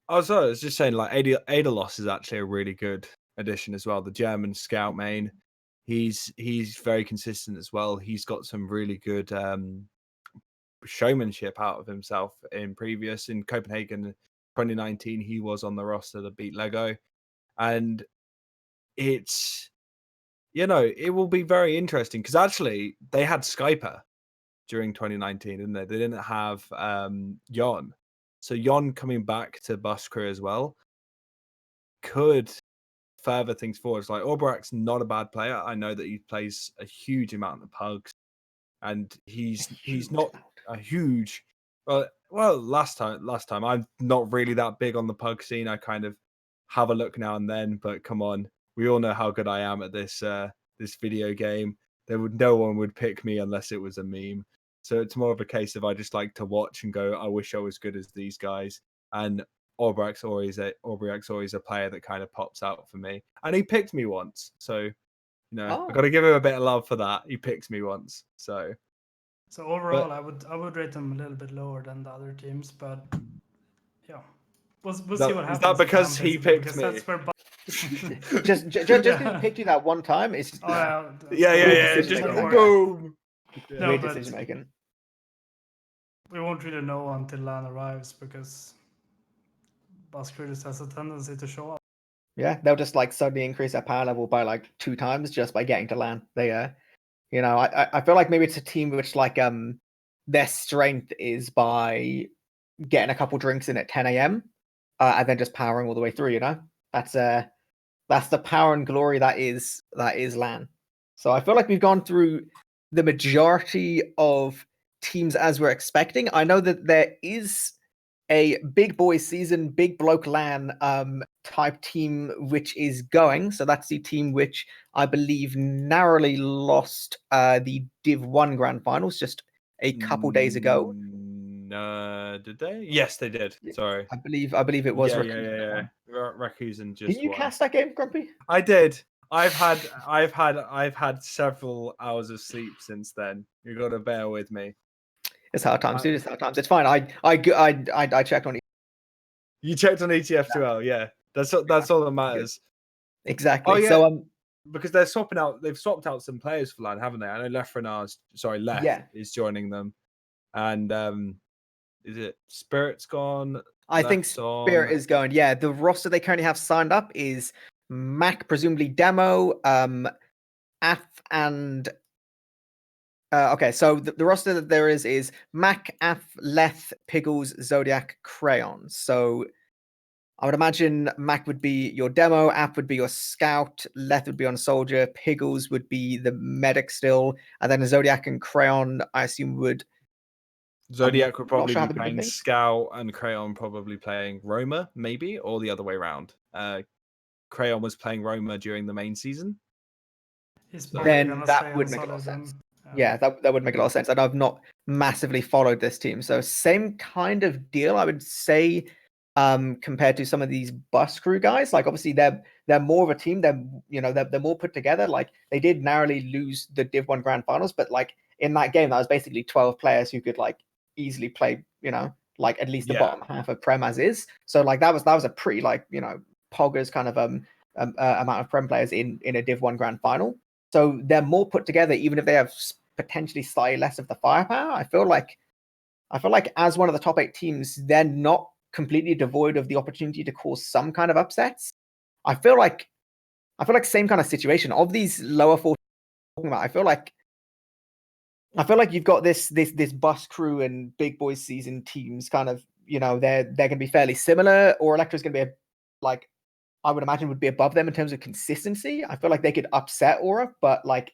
Oh, sorry, I was just saying, like, Adelos is actually a really good addition as well. The German scout main, he's very consistent as well. He's got some really good showmanship out of himself in Copenhagen 2019. He was on the roster that beat Lego, and it's it will be very interesting because actually they had Skyper during 2019, didn't they? They didn't have Jon. So Jon coming back to Bus Crew as well could further things forward. It's like Aubrax's not a bad player. I know that he plays a huge amount of pugs, and he's not a huge. Well, last time I'm not really that big on the pug scene. I kind of have a look now and then, but come on, we all know how good I am at this this video game. No one would pick me unless it was a meme. So it's more of a case of I just like to watch and go, I wish I was good as these guys. And Aubrax always a player that kind of pops out for me. And he picked me once. So, I got to give him a bit of love for that. He picked me once. So overall, I would rate them a little bit lower than the other teams, but yeah, we'll see what happens. Is that because he picked because me? That's where just because he picked you that one time, it's just Yeah. decision Just making. boom. No, weird but decision making. we won't really know until LAN arrives because Bus Crew just has a tendency to show up. Yeah, they'll just like suddenly increase their power level by like 2 times just by getting to LAN. They I feel like maybe it's a team which like their strength is by getting a couple drinks in at 10 a.m. And then just powering all the way through. That's the power and glory that is LAN. So I feel like we've gone through the majority of teams as we're expecting. I know that there is a big boy season, big bloke LAN type team which is going. So that's the team which I believe narrowly lost the Div 1 Grand Finals just a couple days ago. Did they? Yes, they did. Sorry, I believe it was. Yeah. Rakusen just. Did you won. cast that game, Grumpy? I did. I've had several hours of sleep since then. You got to bear with me. It's hard times, dude. It's hard times. It's fine. I checked on. You checked on ETF2L, yeah. That's all that matters. Exactly. Oh, yeah. So because they've swapped out some players for LAN, haven't they? I know Leth is joining them, and is it Spirit's gone? I think Spirit is going. Yeah, the roster they currently have signed up is Mac, presumably demo, Af, and okay. So the roster that there is Mac, Af, Leth, Piggles, Zodiac, Crayon. So I would imagine Mac would be your demo, Af would be your scout, Leth would be on soldier, Piggles would be the medic still, and then Zodiac and Crayon, I assume would. Zodiac would probably be playing Scout and Crayon probably playing Roma, maybe, or the other way around. Crayon was playing Roma during the main season. Then that would make a lot of sense. Yeah, that would make a lot of sense. And I've not massively followed this team. So same kind of deal, I would say, compared to some of these Bus Crew guys. Like obviously they're more of a team. They're more put together. Like they did narrowly lose the Div 1 Grand Finals, but like in that game, that was basically 12 players who could like easily play, like at least the bottom half of Prem as is. So like that was a pretty like, poggers kind of amount of Prem players in a Div 1 Grand Final. So they're more put together, even if they have potentially slightly less of the firepower. I feel like as one of the top 8 teams, they're not completely devoid of the opportunity to cause some kind of upsets. I feel like same kind of situation of these lower 4 talking about. I feel like you've got this Bus Crew and Big Boys season teams kind of, they're going to be fairly similar, or Electra's going to be like, I would imagine would be above them in terms of consistency. I feel like they could upset Aura, but like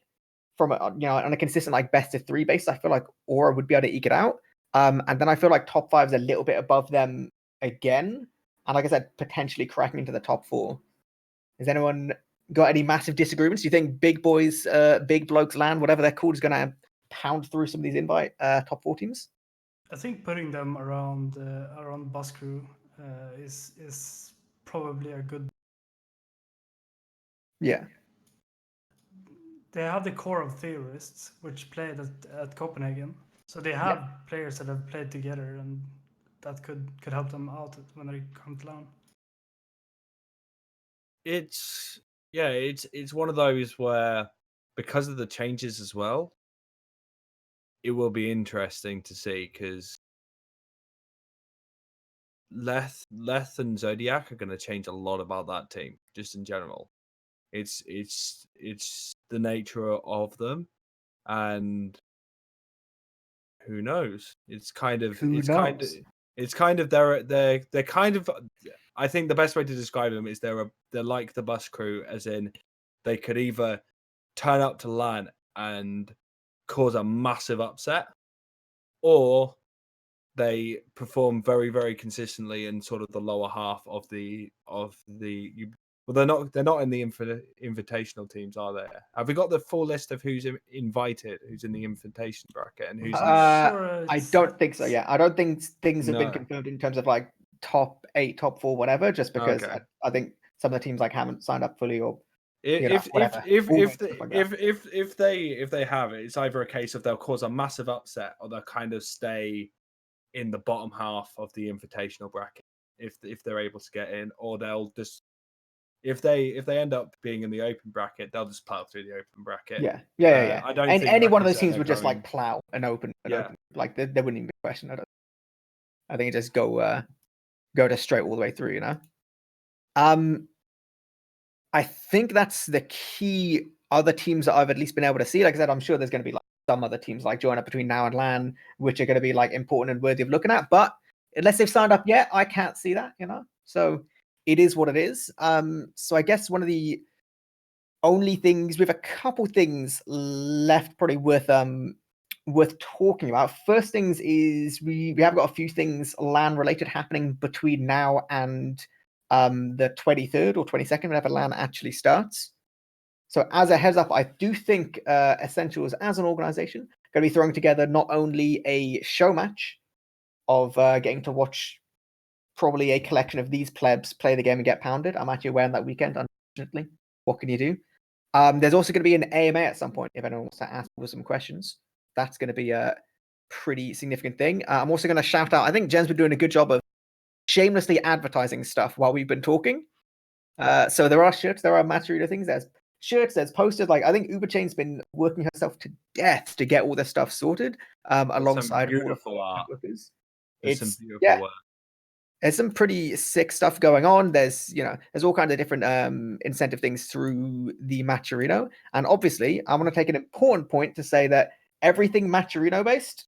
from on a consistent like best of 3 basis, I feel like Aura would be able to eke it out. And then I feel like top 5 is a little bit above them again, and like I said, potentially cracking into the top 4. Has anyone got any massive disagreements? Do you think Big Boys, Big Blokes LAN, whatever they're called, is going to pound through some of these invite top 4 teams? I think putting them around Bus Crew is probably a good Yeah. They have the core of theorists, which played at Copenhagen. So they have players that have played together, and that could help them out when they come to LAN. It's one of those where, because of the changes as well, it will be interesting to see, because Leth and Zodiac are going to change a lot about that team, just in general. It's the nature of them, and who knows? It's kind of Who knows? they're kind of. I think the best way to describe them is they're like the bus crew, as in they could either turn up to LAN and cause a massive upset, or they perform very, very consistently in sort of the lower half of the. Well, they're not in the invitational teams, are they? Have we got the full list of who's invited, who's in the invitation bracket, and who's in the... Sure, I don't think so. Yeah, I don't think things have been No. confirmed in terms of like top 8, top 4, whatever. Just because Okay. I think some of the teams like haven't signed up fully, or If whatever. if they have it, it's either a case of they'll cause a massive upset, or they'll kind of stay in the bottom half of the invitational bracket if they're able to get in, or they'll just, if they end up being in the open bracket, they'll just plow through the open bracket. Yeah. I don't And think, any like one of you those said, teams they're would just going... like plow and open. Yeah. Like there wouldn't even be a question. I think it just go just straight all the way through. I think that's the key other teams that I've at least been able to see. Like I said, I'm sure there's going to be like some other teams like join up between now and LAN, which are going to be like important and worthy of looking at. But unless they've signed up yet, I can't see that, So it is what it is. So I guess one of the only things, we have a couple things left probably worth talking about. First things is we have got a few things LAN related happening between now and the 23rd or 22nd, whenever LAN actually starts. So as a heads up, I do think Essentials as an organization going to be throwing together not only a show match of getting to watch probably a collection of these plebs play the game and get pounded. I'm actually away on that weekend, unfortunately. What can you do? There's also going to be an AMA at some point if anyone wants to ask for some questions. That's going to be a pretty significant thing. I'm also going to shout out, I think Jen's been doing a good job of shamelessly advertising stuff while we've been talking. So there are shirts, there are match reader things, there's shirts, there's posters. Like I think Uberchain's been working herself to death to get all this stuff sorted alongside all of the art. workers. There's some beautiful work. There's some pretty sick stuff going on. There's all kinds of different incentive things through the Matcherino. And obviously, I want to take an important point to say that everything Matcherino based,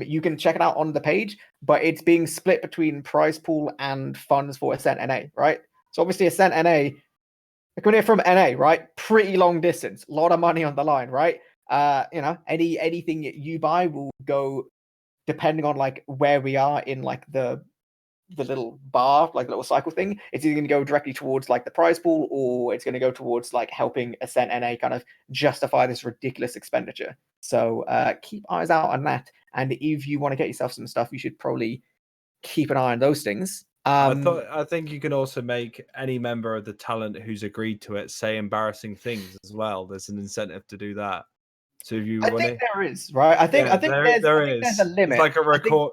you can check it out on the page, but it's being split between prize pool and funds for Ascent NA, right? So obviously Ascent NA, coming here from NA, right? Pretty long distance, a lot of money on the line, right? Anything you buy will go, depending on like where we are in like the little bar, like little cycle thing, it's either going to go directly towards like the prize pool, or it's going to go towards like helping Ascent NA kind of justify this ridiculous expenditure. So keep eyes out on that. And if you want to get yourself some stuff, you should probably keep an eye on those things. I think you can also make any member of the talent who's agreed to it say embarrassing things as well. There's an incentive to do that. So if you I think there is, right? I think there's a limit. It's like a record.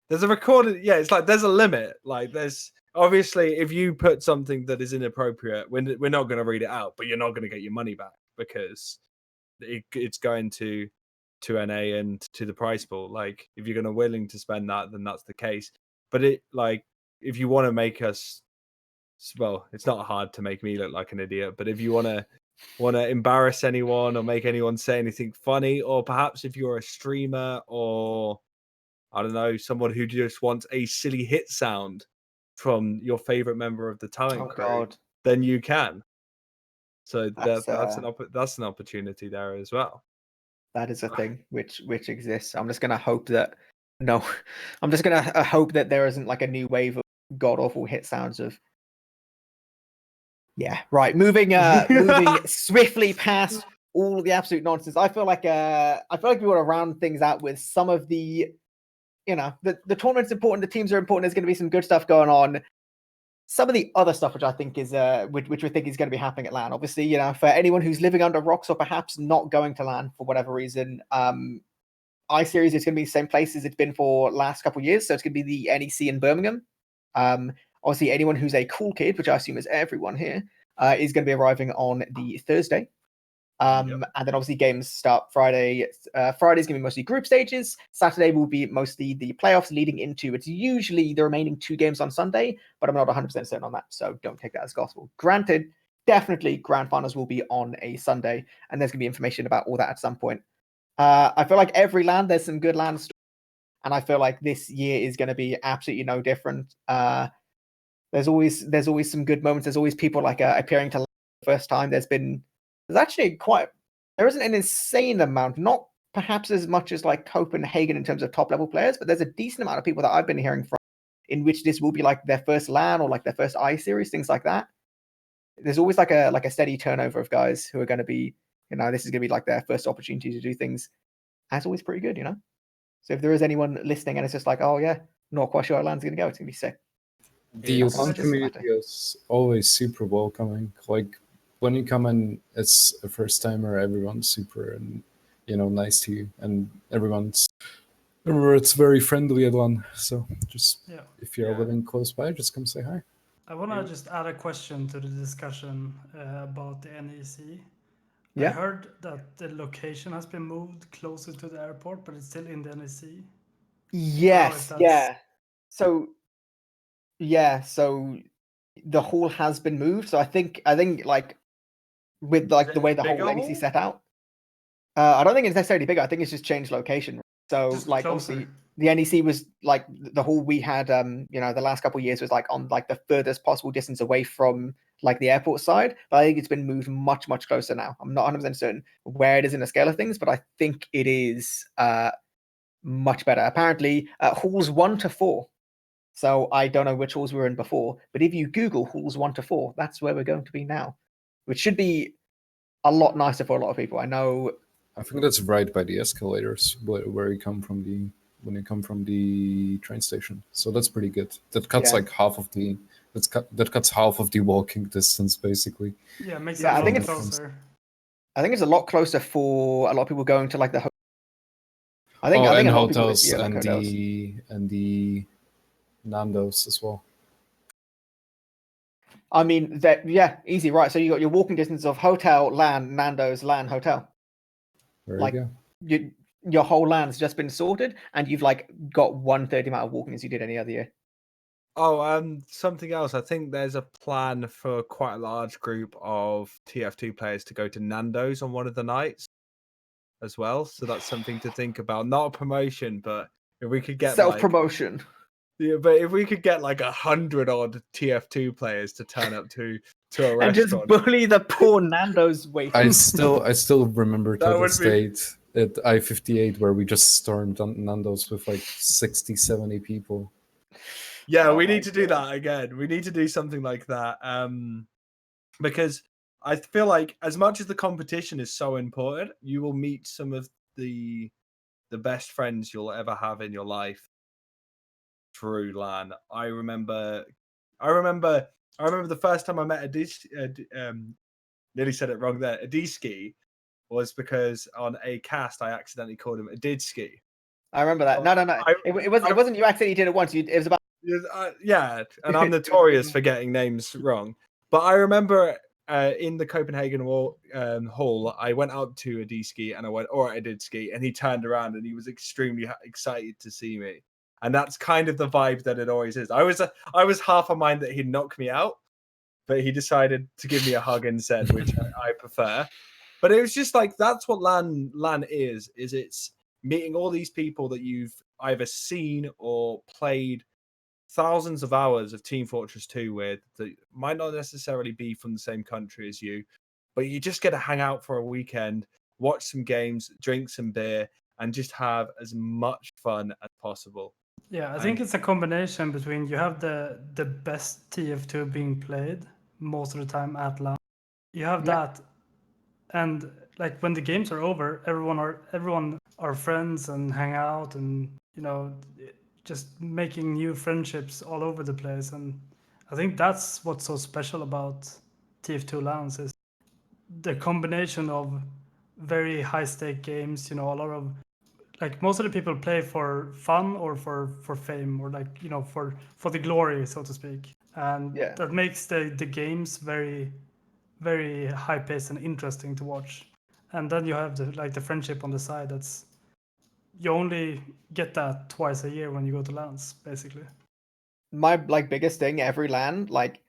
There's a recorded, it's like there's a limit. Like there's obviously, if you put something that is inappropriate, we're not going to read it out, but you're not going to get your money back because it's going to NA and to the prize pool. Like if you're going to willing to spend that, then that's the case. But if you want to make us, well, it's not hard to make me look like an idiot, but if you want to embarrass anyone or make anyone say anything funny, or perhaps if you're a streamer or I don't know, someone who just wants a silly hit sound from your favorite member of the talent crew, then you can. So that's an opportunity there as well. That is a thing which exists. I'm just gonna hope that I'm just gonna hope that there isn't like a new wave of god awful hit sounds of. Yeah, right. Moving swiftly past all the absolute nonsense. I feel like we want to round things out with some of the. The tournament's important, the teams are important, there's going to be some good stuff going on. some of the other stuff, which I think is which we think is going to be happening at LAN. Obviously, you know, for anyone who's living under rocks or perhaps not going to LAN for whatever reason, I-Series is going to be the same place as it's been for last couple of years. So it's going to be the NEC in Birmingham. Obviously, anyone who's a cool kid, which I assume is everyone here, is going to be arriving on the Thursday. And then obviously games start Friday. Friday's going to be mostly group stages. Saturday will be mostly the playoffs leading into, it's usually the remaining 2 games on Sunday, but I'm not 100% certain on that, so don't take that as gospel. Granted, definitely grand finals will be on a Sunday, and there's going to be information about all that at some point. I feel like every LAN, there's some good LAN stories, and I feel like this year is going to be absolutely no different. There's always some good moments. There's always people like appearing to LAN for the first time. There's actually there isn't an insane amount, not perhaps as much as like Copenhagen in terms of top level players, but there's a decent amount of people that I've been hearing from in which this will be like their first LAN or like their first I-Series, things like that. There's always like a steady turnover of guys who are going to be, you know, this is going to be like their first opportunity to do things. That's always pretty good, you know? So if there is anyone listening and it's just like, oh yeah, not quite sure how LAN's going to go, it's going to be sick. The LAN community is always super welcoming. Like, when you come in as a first timer, everyone's super and, you know, nice to you, and everyone's very friendly at LAN. So just if you're living close by, just come say hi. I want to just add a question to the discussion about the NEC. Yeah. I heard that the location has been moved closer to the airport, but it's still in the NEC. Yes, yeah. So the hall has been moved. So I think like with like the way the whole NEC set out, I don't think it's necessarily bigger. I think it's just changed location. So just like closer. Obviously the NEC was like the hall we had you know, the last couple of years was like on like the furthest possible distance away from like the airport side, but I think it's been moved much closer now. I'm not 100% certain where it is in the scale of things, but I think it is much better. Apparently halls 1 to 4. So I don't know which halls we were in before, but if you Google halls 1 to 4, that's where we're going to be now, which should be a lot nicer for a lot of people. I know. I think that's right by the escalators where you come from when you come from the train station. So that's pretty good. That cuts like half of the that cuts half of the walking distance basically. Yeah, makes it I think it's closer. I think it's a lot closer for a lot of people going to like the. I think a lot hotels of people, and the Nando's as well. I mean that easy, right? So you got your walking distance of hotel, LAN, Nando's, LAN, hotel. There like you go. Your whole LAN's just been sorted, and you've like got 1/3 amount of walking as you did any other year. Oh, something else. I think there's a plan for quite a large group of TF2 players to go to Nando's on one of the nights as well. So that's something to think about. Not a promotion, but if we could get self-promotion. Yeah, but if we could get like 100 odd TF2 players to turn up to a restaurant and just bully the poor Nando's waiter. I still remember to this date at I-58 where we just stormed Nando's with like 60, 70 people. Yeah, we need to do that again. We need to do something like that. Because I feel like as much as the competition is so important, you will meet some of the best friends you'll ever have in your life through LAN. I remember the first time I met nearly said it wrong there. Adiski was because on a cast I accidentally called him Adidski. I remember that. No. It wasn't you accidentally did it once. It was about. Yeah, and I'm notorious for getting names wrong. But I remember in the Copenhagen hall, I went out to Adiski and I went, "All right, Adidski," and he turned around and he was extremely excited to see me. And that's kind of the vibe that it always is. I was half a mind that he'd knock me out, but he decided to give me a hug instead, which I prefer. But it was just like, that's what LAN is it's meeting all these people that you've either seen or played thousands of hours of Team Fortress 2 with, that might not necessarily be from the same country as you, but you just get to hang out for a weekend, watch some games, drink some beer, and just have as much fun as possible. Yeah, I think it's a combination between you have the best TF2 being played most of the time at LAN. You have that, and like when the games are over, everyone are friends and hang out, and you know, just making new friendships all over the place. And I think that's what's so special about TF2 LANs is the combination of very high stake games. You know, a lot of like most of the people play for fun or for fame or like for the glory, so to speak, and Yeah. that makes the games very very high paced and interesting to watch. And then you have the friendship on the side. That's you only get that twice a year when you go to LANs, basically. My like biggest thing every LAN, like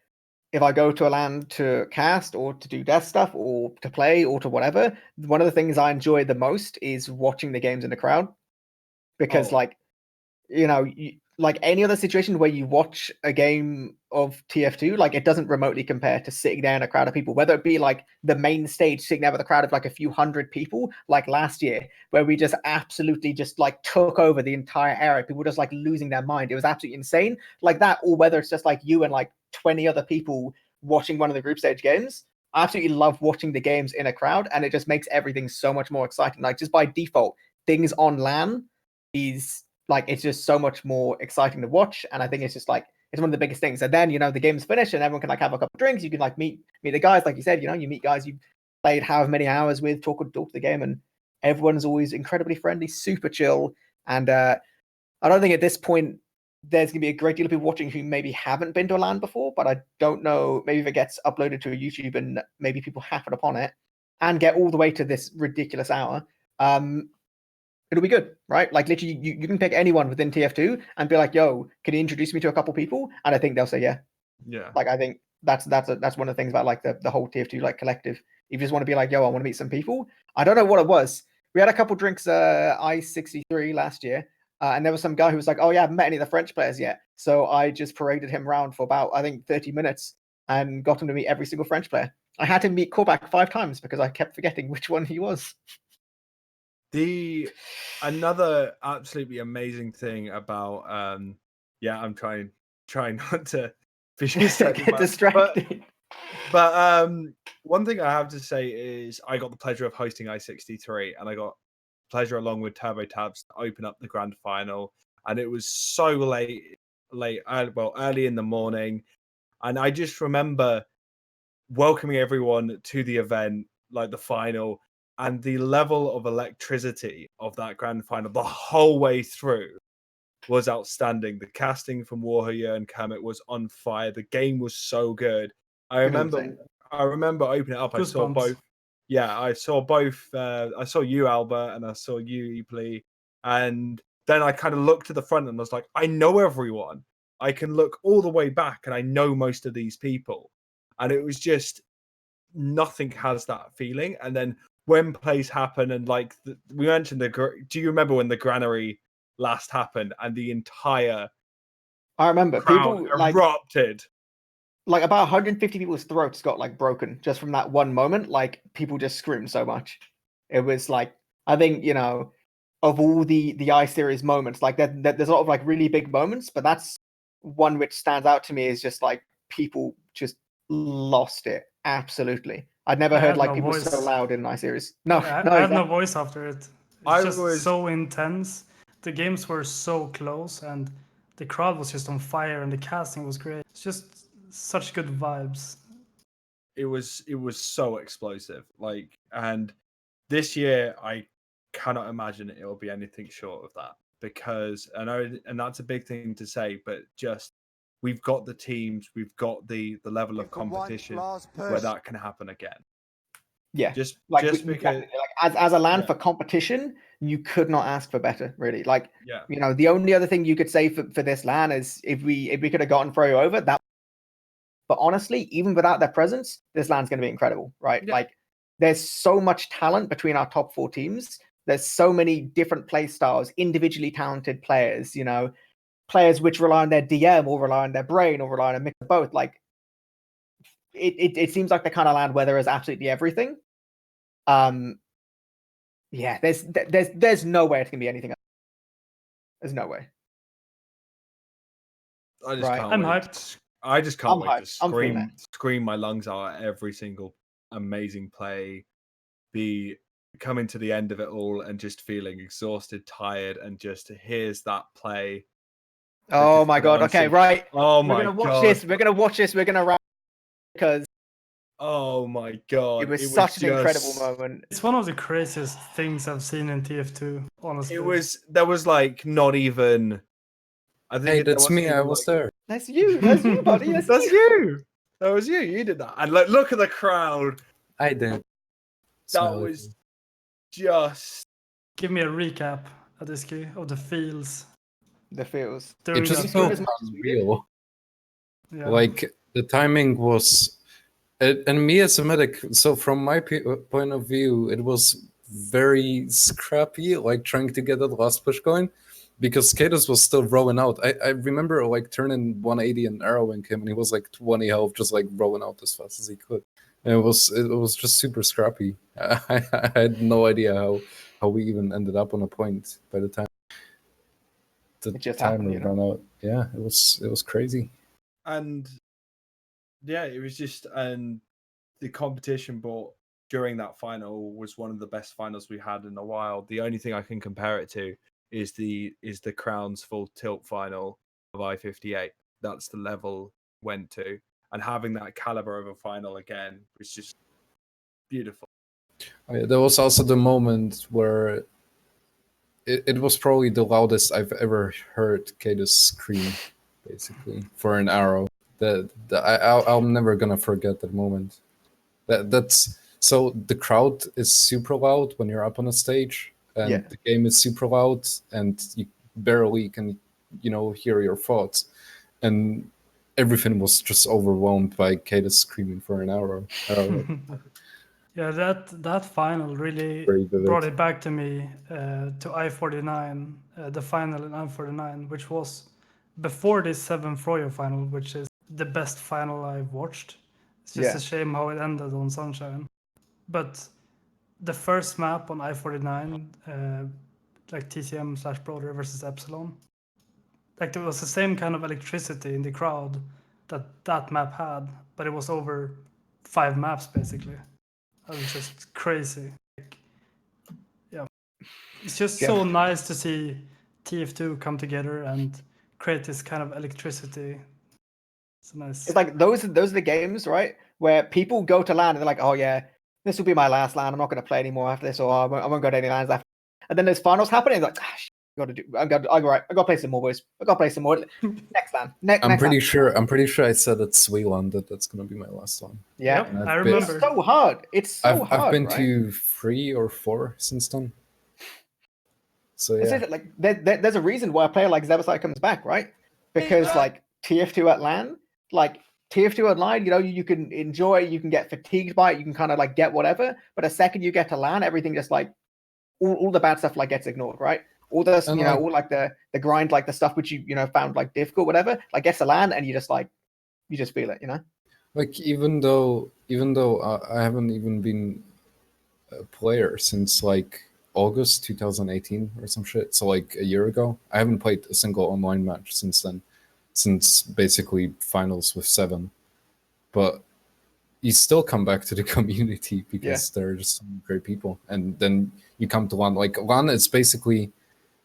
if I go to a LAN to cast or to do death stuff or to play or to whatever, one of the things I enjoy the most is watching the games in the crowd because Oh. like like any other situation where you watch a game of TF2, like it doesn't remotely compare to sitting there in a crowd of people, whether it be like the main stage sitting there with a crowd of like a few hundred people, like last year, where we just absolutely just like took over the entire area. People just like losing their mind. It was absolutely insane. Like that, or whether it's just like you and like 20 other people watching one of the group stage games. I absolutely love watching the games in a crowd, and it just makes everything so much more exciting. Like just by default, things on LAN is like it's just so much more exciting to watch, and I think it's just like it's one of the biggest things. And then the game's finished, and everyone can like have a couple of drinks. You can like meet the guys, like you said. You meet guys you played however many hours with, talk to the game, and everyone's always incredibly friendly, super chill. And I don't think at this point there's gonna be a great deal of people watching who maybe haven't been to a LAN before, but I don't know. Maybe if it gets uploaded to a YouTube and maybe people happen upon it and get all the way to this ridiculous hour. It'll be good, right? Like literally, you can pick anyone within TF2 and be like, "Yo, can you introduce me to a couple people?" And I think they'll say, "Yeah." Yeah. Like I think that's one of the things about like the whole TF2 like collective. If you just want to be like, "Yo, I want to meet some people." I don't know what it was. We had a couple drinks I-63 last year, and there was some guy who was like, "Oh yeah, I haven't met any of the French players yet." So I just paraded him around for about I think 30 minutes and got him to meet every single French player. I had him meet Korbak 5 times because I kept forgetting which one he was. Another absolutely amazing thing about I'm trying not to be distracted, Get distracted. but one thing I have to say is I got the pleasure of hosting I-63, and I got pleasure along with Turbo Tabs to open up the grand final, and it was so early in the morning, and I just remember welcoming everyone to the event, like the final, and the level of electricity of that grand final the whole way through was outstanding. The casting from Warrior and Kamet was on fire. The game was so good. I remember opening it up. I saw Goosebumps. both. Yeah, I saw both. I saw you, Albert, and I saw you, eepily. And then I kind of looked to the front and I was like, I know everyone. I can look all the way back and I know most of these people. And it was just nothing has that feeling. And then when plays happen and like we mentioned do you remember when the granary last happened and the entire I remember crowd people erupted? like about 150 people's throats got like broken just from that one moment. Like people just screamed so much. It was like I think of all the I series moments, like there's a lot of like really big moments, but that's one which stands out to me is just like people just lost it absolutely. I'd never I heard had like no people so voice. loud in I series. No, I had no exactly. voice after it. It's I just was so intense. The games were so close, and the crowd was just on fire, and the casting was great. It's just such good vibes. it was so explosive. Like, and this year I cannot imagine it will be anything short of that, because I know, and that's a big thing to say, but just we've got the teams, we've got the level of competition where that can happen again. Yeah, Just like because like as a LAN Yeah. for competition, you could not ask for better, really. Like yeah, the only other thing you could say for this LAN is if we could have gotten Froyo over that. But honestly, even without their presence, this LAN's going to be incredible, right? Yeah. Like there's so much talent between our top 4 teams. There's so many different play styles, individually talented players. Players which rely on their DM or rely on their brain or rely on a mix of both. Like it seems like the kind of LAN where there is absolutely everything. Yeah, there's no way it can be anything else. There's no way. I just Right. can't I'm wait. hyped. I just can't I'm wait to hyped. I'm feeling it. scream my lungs out at every single amazing play. Be coming to the end of it all and just feeling exhausted, tired, and just here's that play. Oh just my put it god. on Okay, sync. right. Oh We're my gonna watch god. this. We're gonna watch this. We're gonna wrap because Oh my god. it was such an incredible moment. It's one of the craziest things I've seen in TF2, honestly. There was like not even. I think Hey, there that's wasn't me. I even, was like- there. That's you. That's you, buddy. That's That's you. you. That was you. You did that. And like, look at the crowd. I did. That Smiley was face. just. Give me a recap, Adiski, of the feels The feels. It during just Did that you felt as fight. much as we did? unreal. Yeah. Like the timing was, and me as a medic. So from my point of view, it was very scrappy, like trying to get that last push going, because Kados was still rolling out. I remember like turning 180 and arrowing him, and he was like 20 health, just like rolling out as fast as he could. And it was just super scrappy. I had no idea how we even ended up on a point by the time the It just timer happened, you know? ran out. Yeah, it was crazy. And yeah, it was just. And the competition brought during that final was one of the best finals we had in a while. The only thing I can compare it to is the Crown's full tilt final of I-58. That's the level went to, and having that caliber of a final again was just beautiful. Oh, yeah, there was also the moment where it was probably the loudest I've ever heard Kados scream, basically, for an arrow. I'm never gonna forget that moment. That's so the crowd is super loud when you're up on a stage, and Yeah. the game is super loud, and you barely can, hear your thoughts, and everything was just overwhelmed by Kados screaming for an arrow. Yeah, that final really Very vivid. brought it back to me to I-49, the final in I-49, which was before this 7 Froyo final, which is the best final I've watched. It's just Yeah. a shame how it ended on Sunshine. But the first map on I-49, like TCM/Broader versus Epsilon, like there was the same kind of electricity in the crowd that map had, but it was over 5 maps basically. That was just crazy. Like, yeah, it's just Yeah. so nice to see TF2 come together and create this kind of electricity. It's nice. It's like those are the games, right? Where people go to LAN and they're like, oh yeah, this will be my last LAN. I'm not going to play anymore after this, or I won't go to any LANs after. And then there's finals happening. Like, I gotta play some more, boys. I gotta play some more. Next LAN. I'm pretty LAN. sure I said at Sweeland that's gonna be my last one. Yeah. Yep, And I I've been- remember. It's so hard. It's so hard. I've been right? to 3 or 4 since then. So It's yeah, just, like there's a reason why a player like Zebasai comes back, right? Because like TF2 at LAN, like TF2 online, you can enjoy, you can get fatigued by it, you can kind of like get whatever. But the second you get to LAN, everything just like all the bad stuff like gets ignored, right? All this, And, all like the grind, like the stuff which you found like difficult, whatever, like gets to LAN and you just feel it, like even though I haven't even been a player since like August 2018 or some shit, so like a year ago, I haven't played a single online match since then, since basically finals with 7. But you still come back to the community because there are just some great people, and then you come to LAN. Like LAN is basically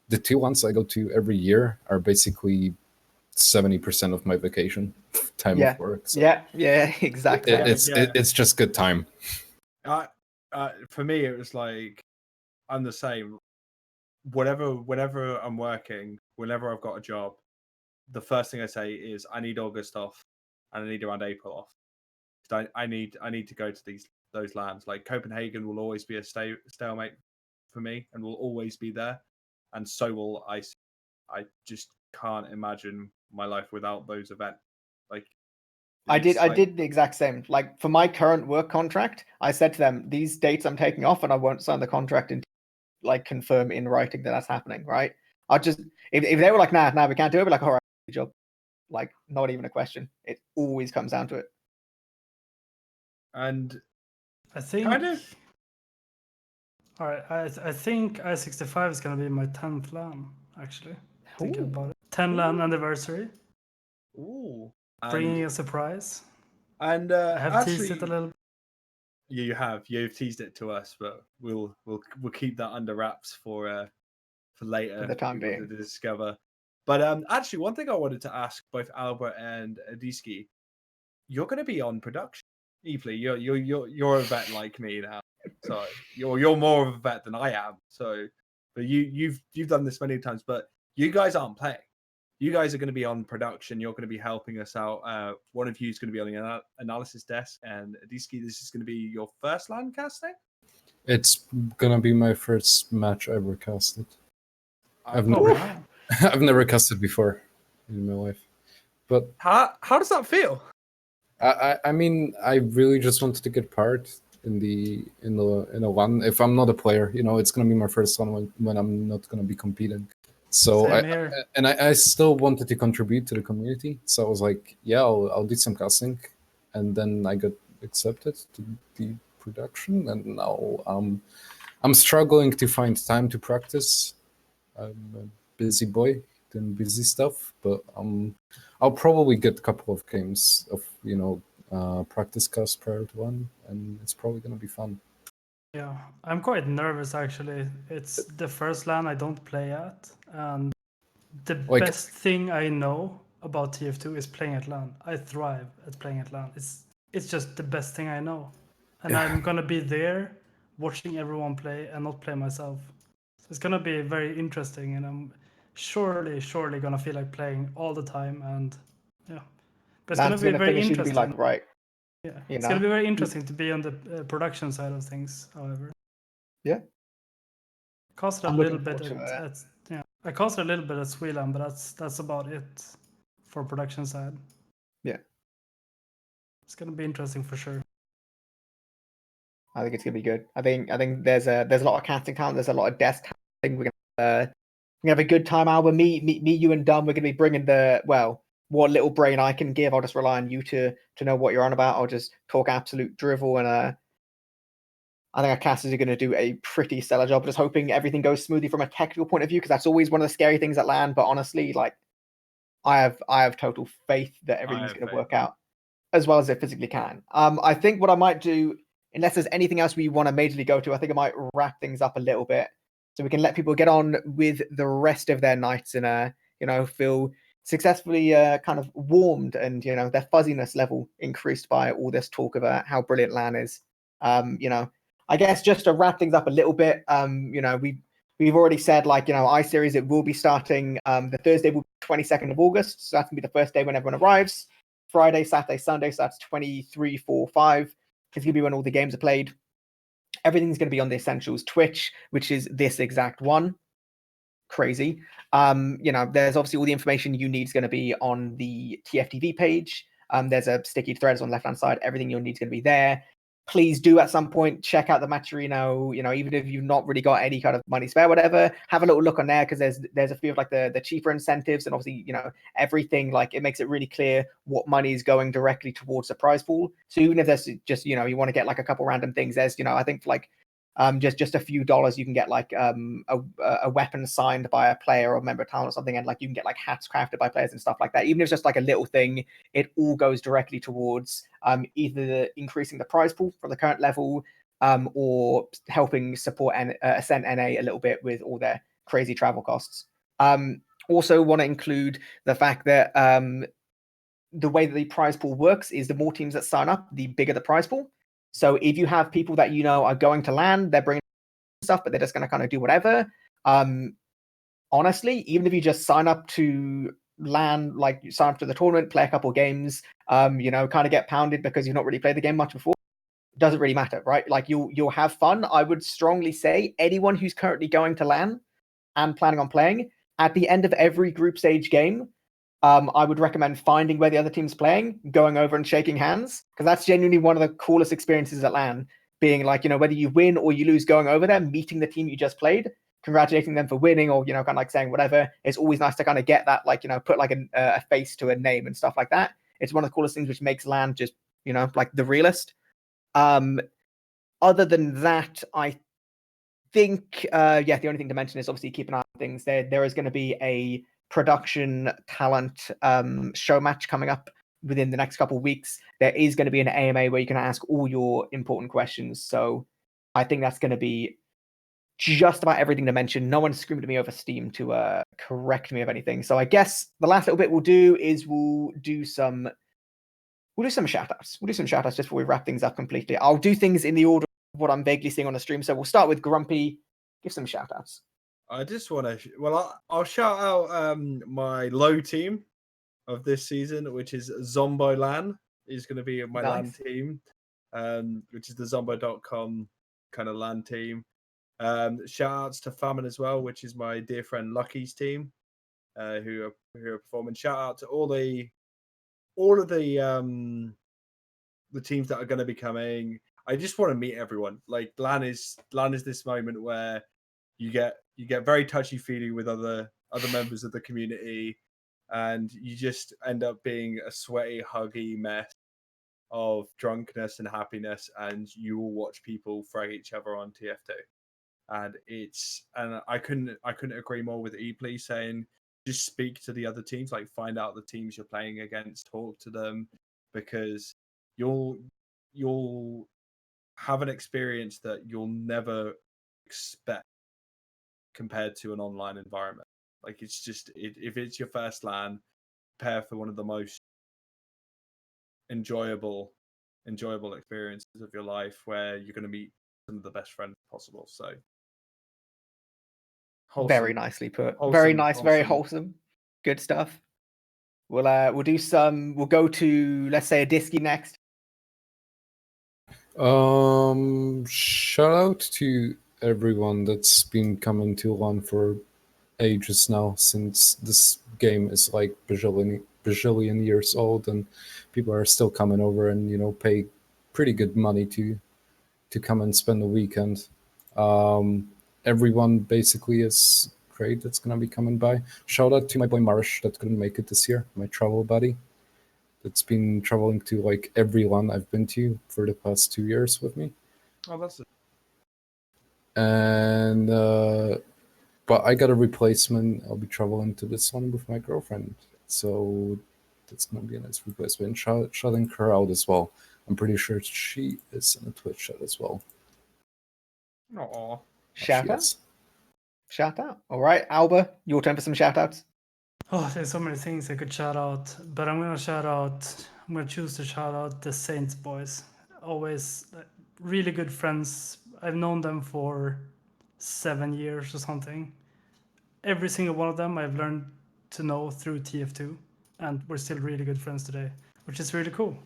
the 2 LANs I go to every year are basically 70% of my vacation time of work. So yeah, exactly. it's just good time. For me, it was like I'm the same. Whenever I'm working, whenever I've got a job, the first thing I say is I need August off, and I need around April off. I need to go to those lands. Like Copenhagen will always be a stalemate for me, and will always be there, and so will I. I just can't imagine my life without those events. Like I did the exact same. Like for my current work contract, I said to them, these dates I'm taking off, and I won't sign the contract until like confirm in writing that that's happening. Right? I just if they were like, nah, we can't do it, I'd be like, all right, good job. Like not even a question. It always comes down to it. And I think. kind of. All right, I think I-65 is gonna be my 10th LAN actually. Thinking about it, 10 LAN anniversary. Ooh. Bringing a surprise. And I have actually, teased it a little. you've teased it to us, but we'll keep that under wraps for later For the time people being. to discover. But actually, one thing I wanted to ask both Albert and Adiski, you're going to be on production. eepily, you're a vet like me now, so you're more of a vet than I am. So, but you've done this many times, but you guys aren't playing. You guys are going to be on production. You're going to be helping us out. One of you is going to be on the analysis desk, and Adiski, this is going to be your first LAN casting. It's gonna be my first match ever casted. I've never casted before in my life, but how does that feel? I mean, I really just wanted to get part in a one. If I'm not a player, it's gonna be my first one when I'm not gonna be competing. So I still wanted to contribute to the community. So I was like, yeah, I'll do some casting, and then I got accepted to the production, and now I'm struggling to find time to practice. I'm a busy boy doing busy stuff, but I'll probably get a couple of games of practice cast prior to one, and it's probably gonna be fun. Yeah, I'm quite nervous actually. It's the first LAN I don't play at, and the best thing I know about TF2 is playing at LAN. I thrive at playing at LAN. It's just the best thing I know, and I'm gonna be there watching everyone play and not play myself. So it's gonna be very interesting, and I'm surely gonna feel like playing all the time, and yeah, but it's gonna be very interesting. Be like, right. Yeah, it's gonna be very interesting to be on the production side of things. However, yeah, casted a little bit I casted a little bit at Sweeland, but that's about it for production side. Yeah, it's gonna be interesting for sure. I think it's gonna be good. I think there's a lot of casting talent. There's a lot of desk talent. We're gonna have a good time, Albert. Me, you, and Dom. We're gonna be bringing what little brain I can give. I'll just rely on you to know what you're on about. I'll just talk absolute drivel, and I think our casters are going to do a pretty stellar job. Just hoping everything goes smoothly from a technical point of view, because that's always one of the scary things at LAN. But honestly, like, I have total faith that everything's going to work out as well as it physically can. I think what I might do, unless there's anything else we want to majorly go to, I think I might wrap things up a little bit so we can let people get on with the rest of their nights and feel successfully kind of warmed, and their fuzziness level increased by all this talk about how brilliant LAN is. I guess just to wrap things up a little bit, we've already said, like, iSeries, it will be starting the Thursday will be 22nd of August, so that's gonna be the first day when everyone arrives. Friday, Saturday, Sunday, so that's 23, 4, 5. It's gonna be when all the games are played. Everything's gonna be on the Essentials Twitch, which is this exact one. Crazy. There's obviously all the information you need is going to be on the TFTV page. There's a sticky threads on the left-hand side. Everything you'll need is going to be there. Please do at some point check out the Matcherino. Even if you've not really got any kind of money spare, whatever, have a little look on there, because there's a few of like the cheaper incentives, and obviously everything, like, it makes it really clear what money is going directly towards the prize pool. So even if there's just you want to get like a couple random things, there's I think like just a few dollars, you can get like a weapon signed by a player or member of talent or something, and like you can get like hats crafted by players and stuff like that. Even if it's just like a little thing, it all goes directly towards either increasing the prize pool from the current level, or helping support Ascent NA a little bit with all their crazy travel costs. Also want to include the fact that the way that the prize pool works is the more teams that sign up, the bigger the prize pool. So if you have people that are going to LAN, they're bringing stuff, but they're just going to kind of do whatever. Honestly, even if you just sign up to LAN, like you sign up to the tournament, play a couple games, kind of get pounded because you've not really played the game much before, doesn't really matter, right? Like you'll have fun. I would strongly say anyone who's currently going to LAN and planning on playing, at the end of every group stage game, I would recommend finding where the other team's playing, going over and shaking hands, because that's genuinely one of the coolest experiences at LAN, being like, whether you win or you lose, going over there, meeting the team you just played, congratulating them for winning, or, kind of like saying whatever. It's always nice to kind of get that, like, put like a face to a name and stuff like that. It's one of the coolest things, which makes LAN just, like the realest. Other than that, I think, the only thing to mention is obviously keep an eye on things. There is going to be a production talent show match coming up within the next couple of weeks. There is going to be an AMA where you can ask all your important questions. So I think that's going to be just about everything to mention. No one screamed at me over Steam to correct me of anything. So I guess the last little bit we'll do is we'll do some shout outs. We'll do some shout outs just before we wrap things up completely. I'll do things in the order of what I'm vaguely seeing on the stream. So we'll start with Grumpy. Give some shout outs. I just want to, I'll shout out my low team of this season, which is Zombo LAN, is going to be my LAN team, which is the zombo.com kind of LAN team. Shout outs to Famine as well, which is my dear friend Lucky's team, who are performing. Shout out to all of the teams that are going to be coming. I just want to meet everyone. Like LAN is this moment where you get very touchy-feely with other members of the community, and you just end up being a sweaty, huggy mess of drunkenness and happiness, and you will watch people frag each other on TF2. And I couldn't agree more with eepily saying just speak to the other teams, like find out the teams you're playing against, talk to them, because you'll have an experience that you'll never expect compared to an online environment. Like it's just if it's your first LAN, prepare for one of the most enjoyable experiences of your life, where you're going to meet some of the best friends possible. So wholesome. Very nicely put. Very nice, very wholesome. Good stuff. We'll go to, let's say, a Disky next. Shout out to everyone that's been coming to LAN for ages now, since this game is like bajillion years old, and people are still coming over and pay pretty good money to come and spend the weekend. Everyone basically is great that's gonna be coming by. Shout out to my boy Marsh that couldn't make it this year, my travel buddy that's been traveling to like every LAN I've been to for the past 2 years with me. Oh, that's it. And but I got a replacement. I'll be traveling to this one with my girlfriend, so that's gonna be a nice replacement. Shouting her out as well. I'm pretty sure she is in a Twitch chat as well. Aww. Shout out. All right, Alba, your turn for some shout outs. Oh, there's so many things I could shout out, but I'm gonna choose to shout out the Saints boys. Always really good friends. I've known them for 7 years or something. Every single one of them I've learned to know through TF2, and we're still really good friends today, which is really cool.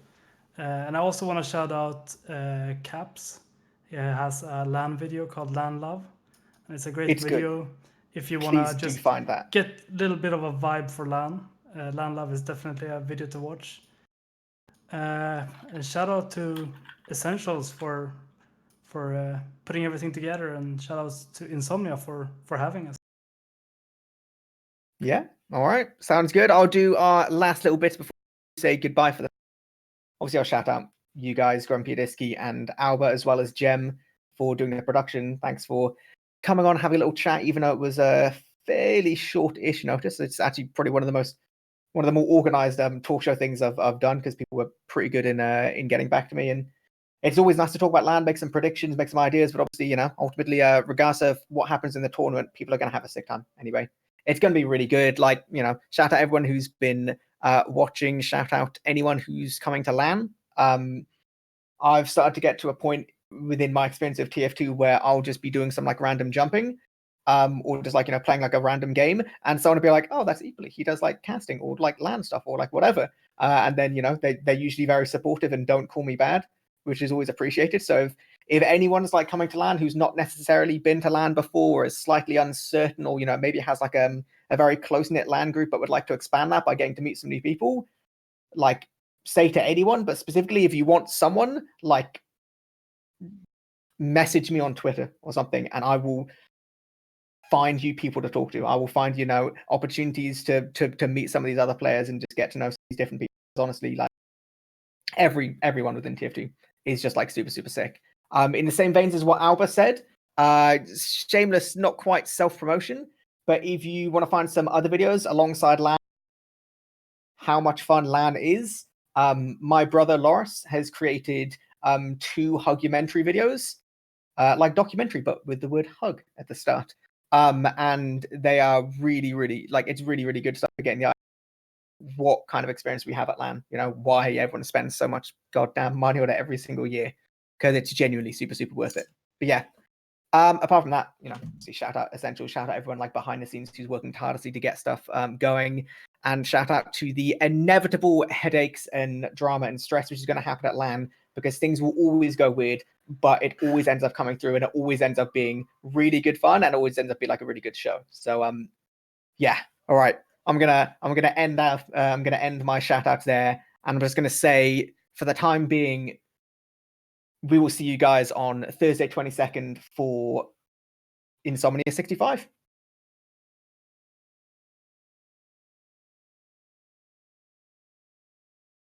And I also want to shout out Caps. He has a LAN video called LAN Love, and it's a great video. Good. If you want to just find that, get a little bit of a vibe for LAN. LAN Love is definitely a video to watch. And shout out to Essentials for putting everything together, and shout outs to Insomnia for having us. Yeah, all right, sounds good. I'll do our last little bits before we say goodbye for the. Obviously, I'll shout out you guys, Grumpy Disky and Alba, as well as Jem, for doing the production. Thanks for coming on, having a little chat, even though it was a fairly short-ish notice. It's actually probably one of the more organized talk show things I've done, because people were pretty good in getting back to me. And it's always nice to talk about LAN, make some predictions, make some ideas. But obviously, ultimately, regardless of what happens in the tournament, people are going to have a sick time anyway. It's going to be really good. Like, shout out everyone who's been watching. Shout out anyone who's coming to LAN. I've started to get to a point within my experience of TF2 where I'll just be doing some like random jumping, or just like playing like a random game, and someone will be like, "Oh, that's eepily. He does like casting or like LAN stuff or like whatever." And then they're usually very supportive and don't call me bad, which is always appreciated. So if anyone's like coming to LAN who's not necessarily been to LAN before, or is slightly uncertain, or maybe has like a very close-knit LAN group but would like to expand that by getting to meet some new people, like, say to anyone, but specifically if you want someone, like, message me on Twitter or something, and I will find you people to talk to. I will find opportunities to meet some of these other players and just get to know these different people. Honestly, like everyone within TF2 is just like super, super sick. In the same veins as what Alba said, shameless, not quite self-promotion, but if you want to find some other videos alongside LAN, how much fun LAN is, my brother Loris has created 2 Huggumentary videos. like documentary, but with the word hug at the start. And they are really, really like it's really, really good stuff for getting the idea what kind of experience we have at LAN. You know, why everyone spends so much goddamn money on it every single year, because it's genuinely super, super worth it. But yeah. Apart from that, you know, shout out Essential, shout out everyone like behind the scenes who's working tirelessly to get stuff going, and shout out to the inevitable headaches and drama and stress which is going to happen at LAN, because things will always go weird, but it always ends up coming through, and it always ends up being really good fun, and always ends up being like a really good show. So yeah, all right, I'm gonna end my shout outs there, and I'm just gonna say for the time being, we will see you guys on Thursday 22nd for Insomnia 65.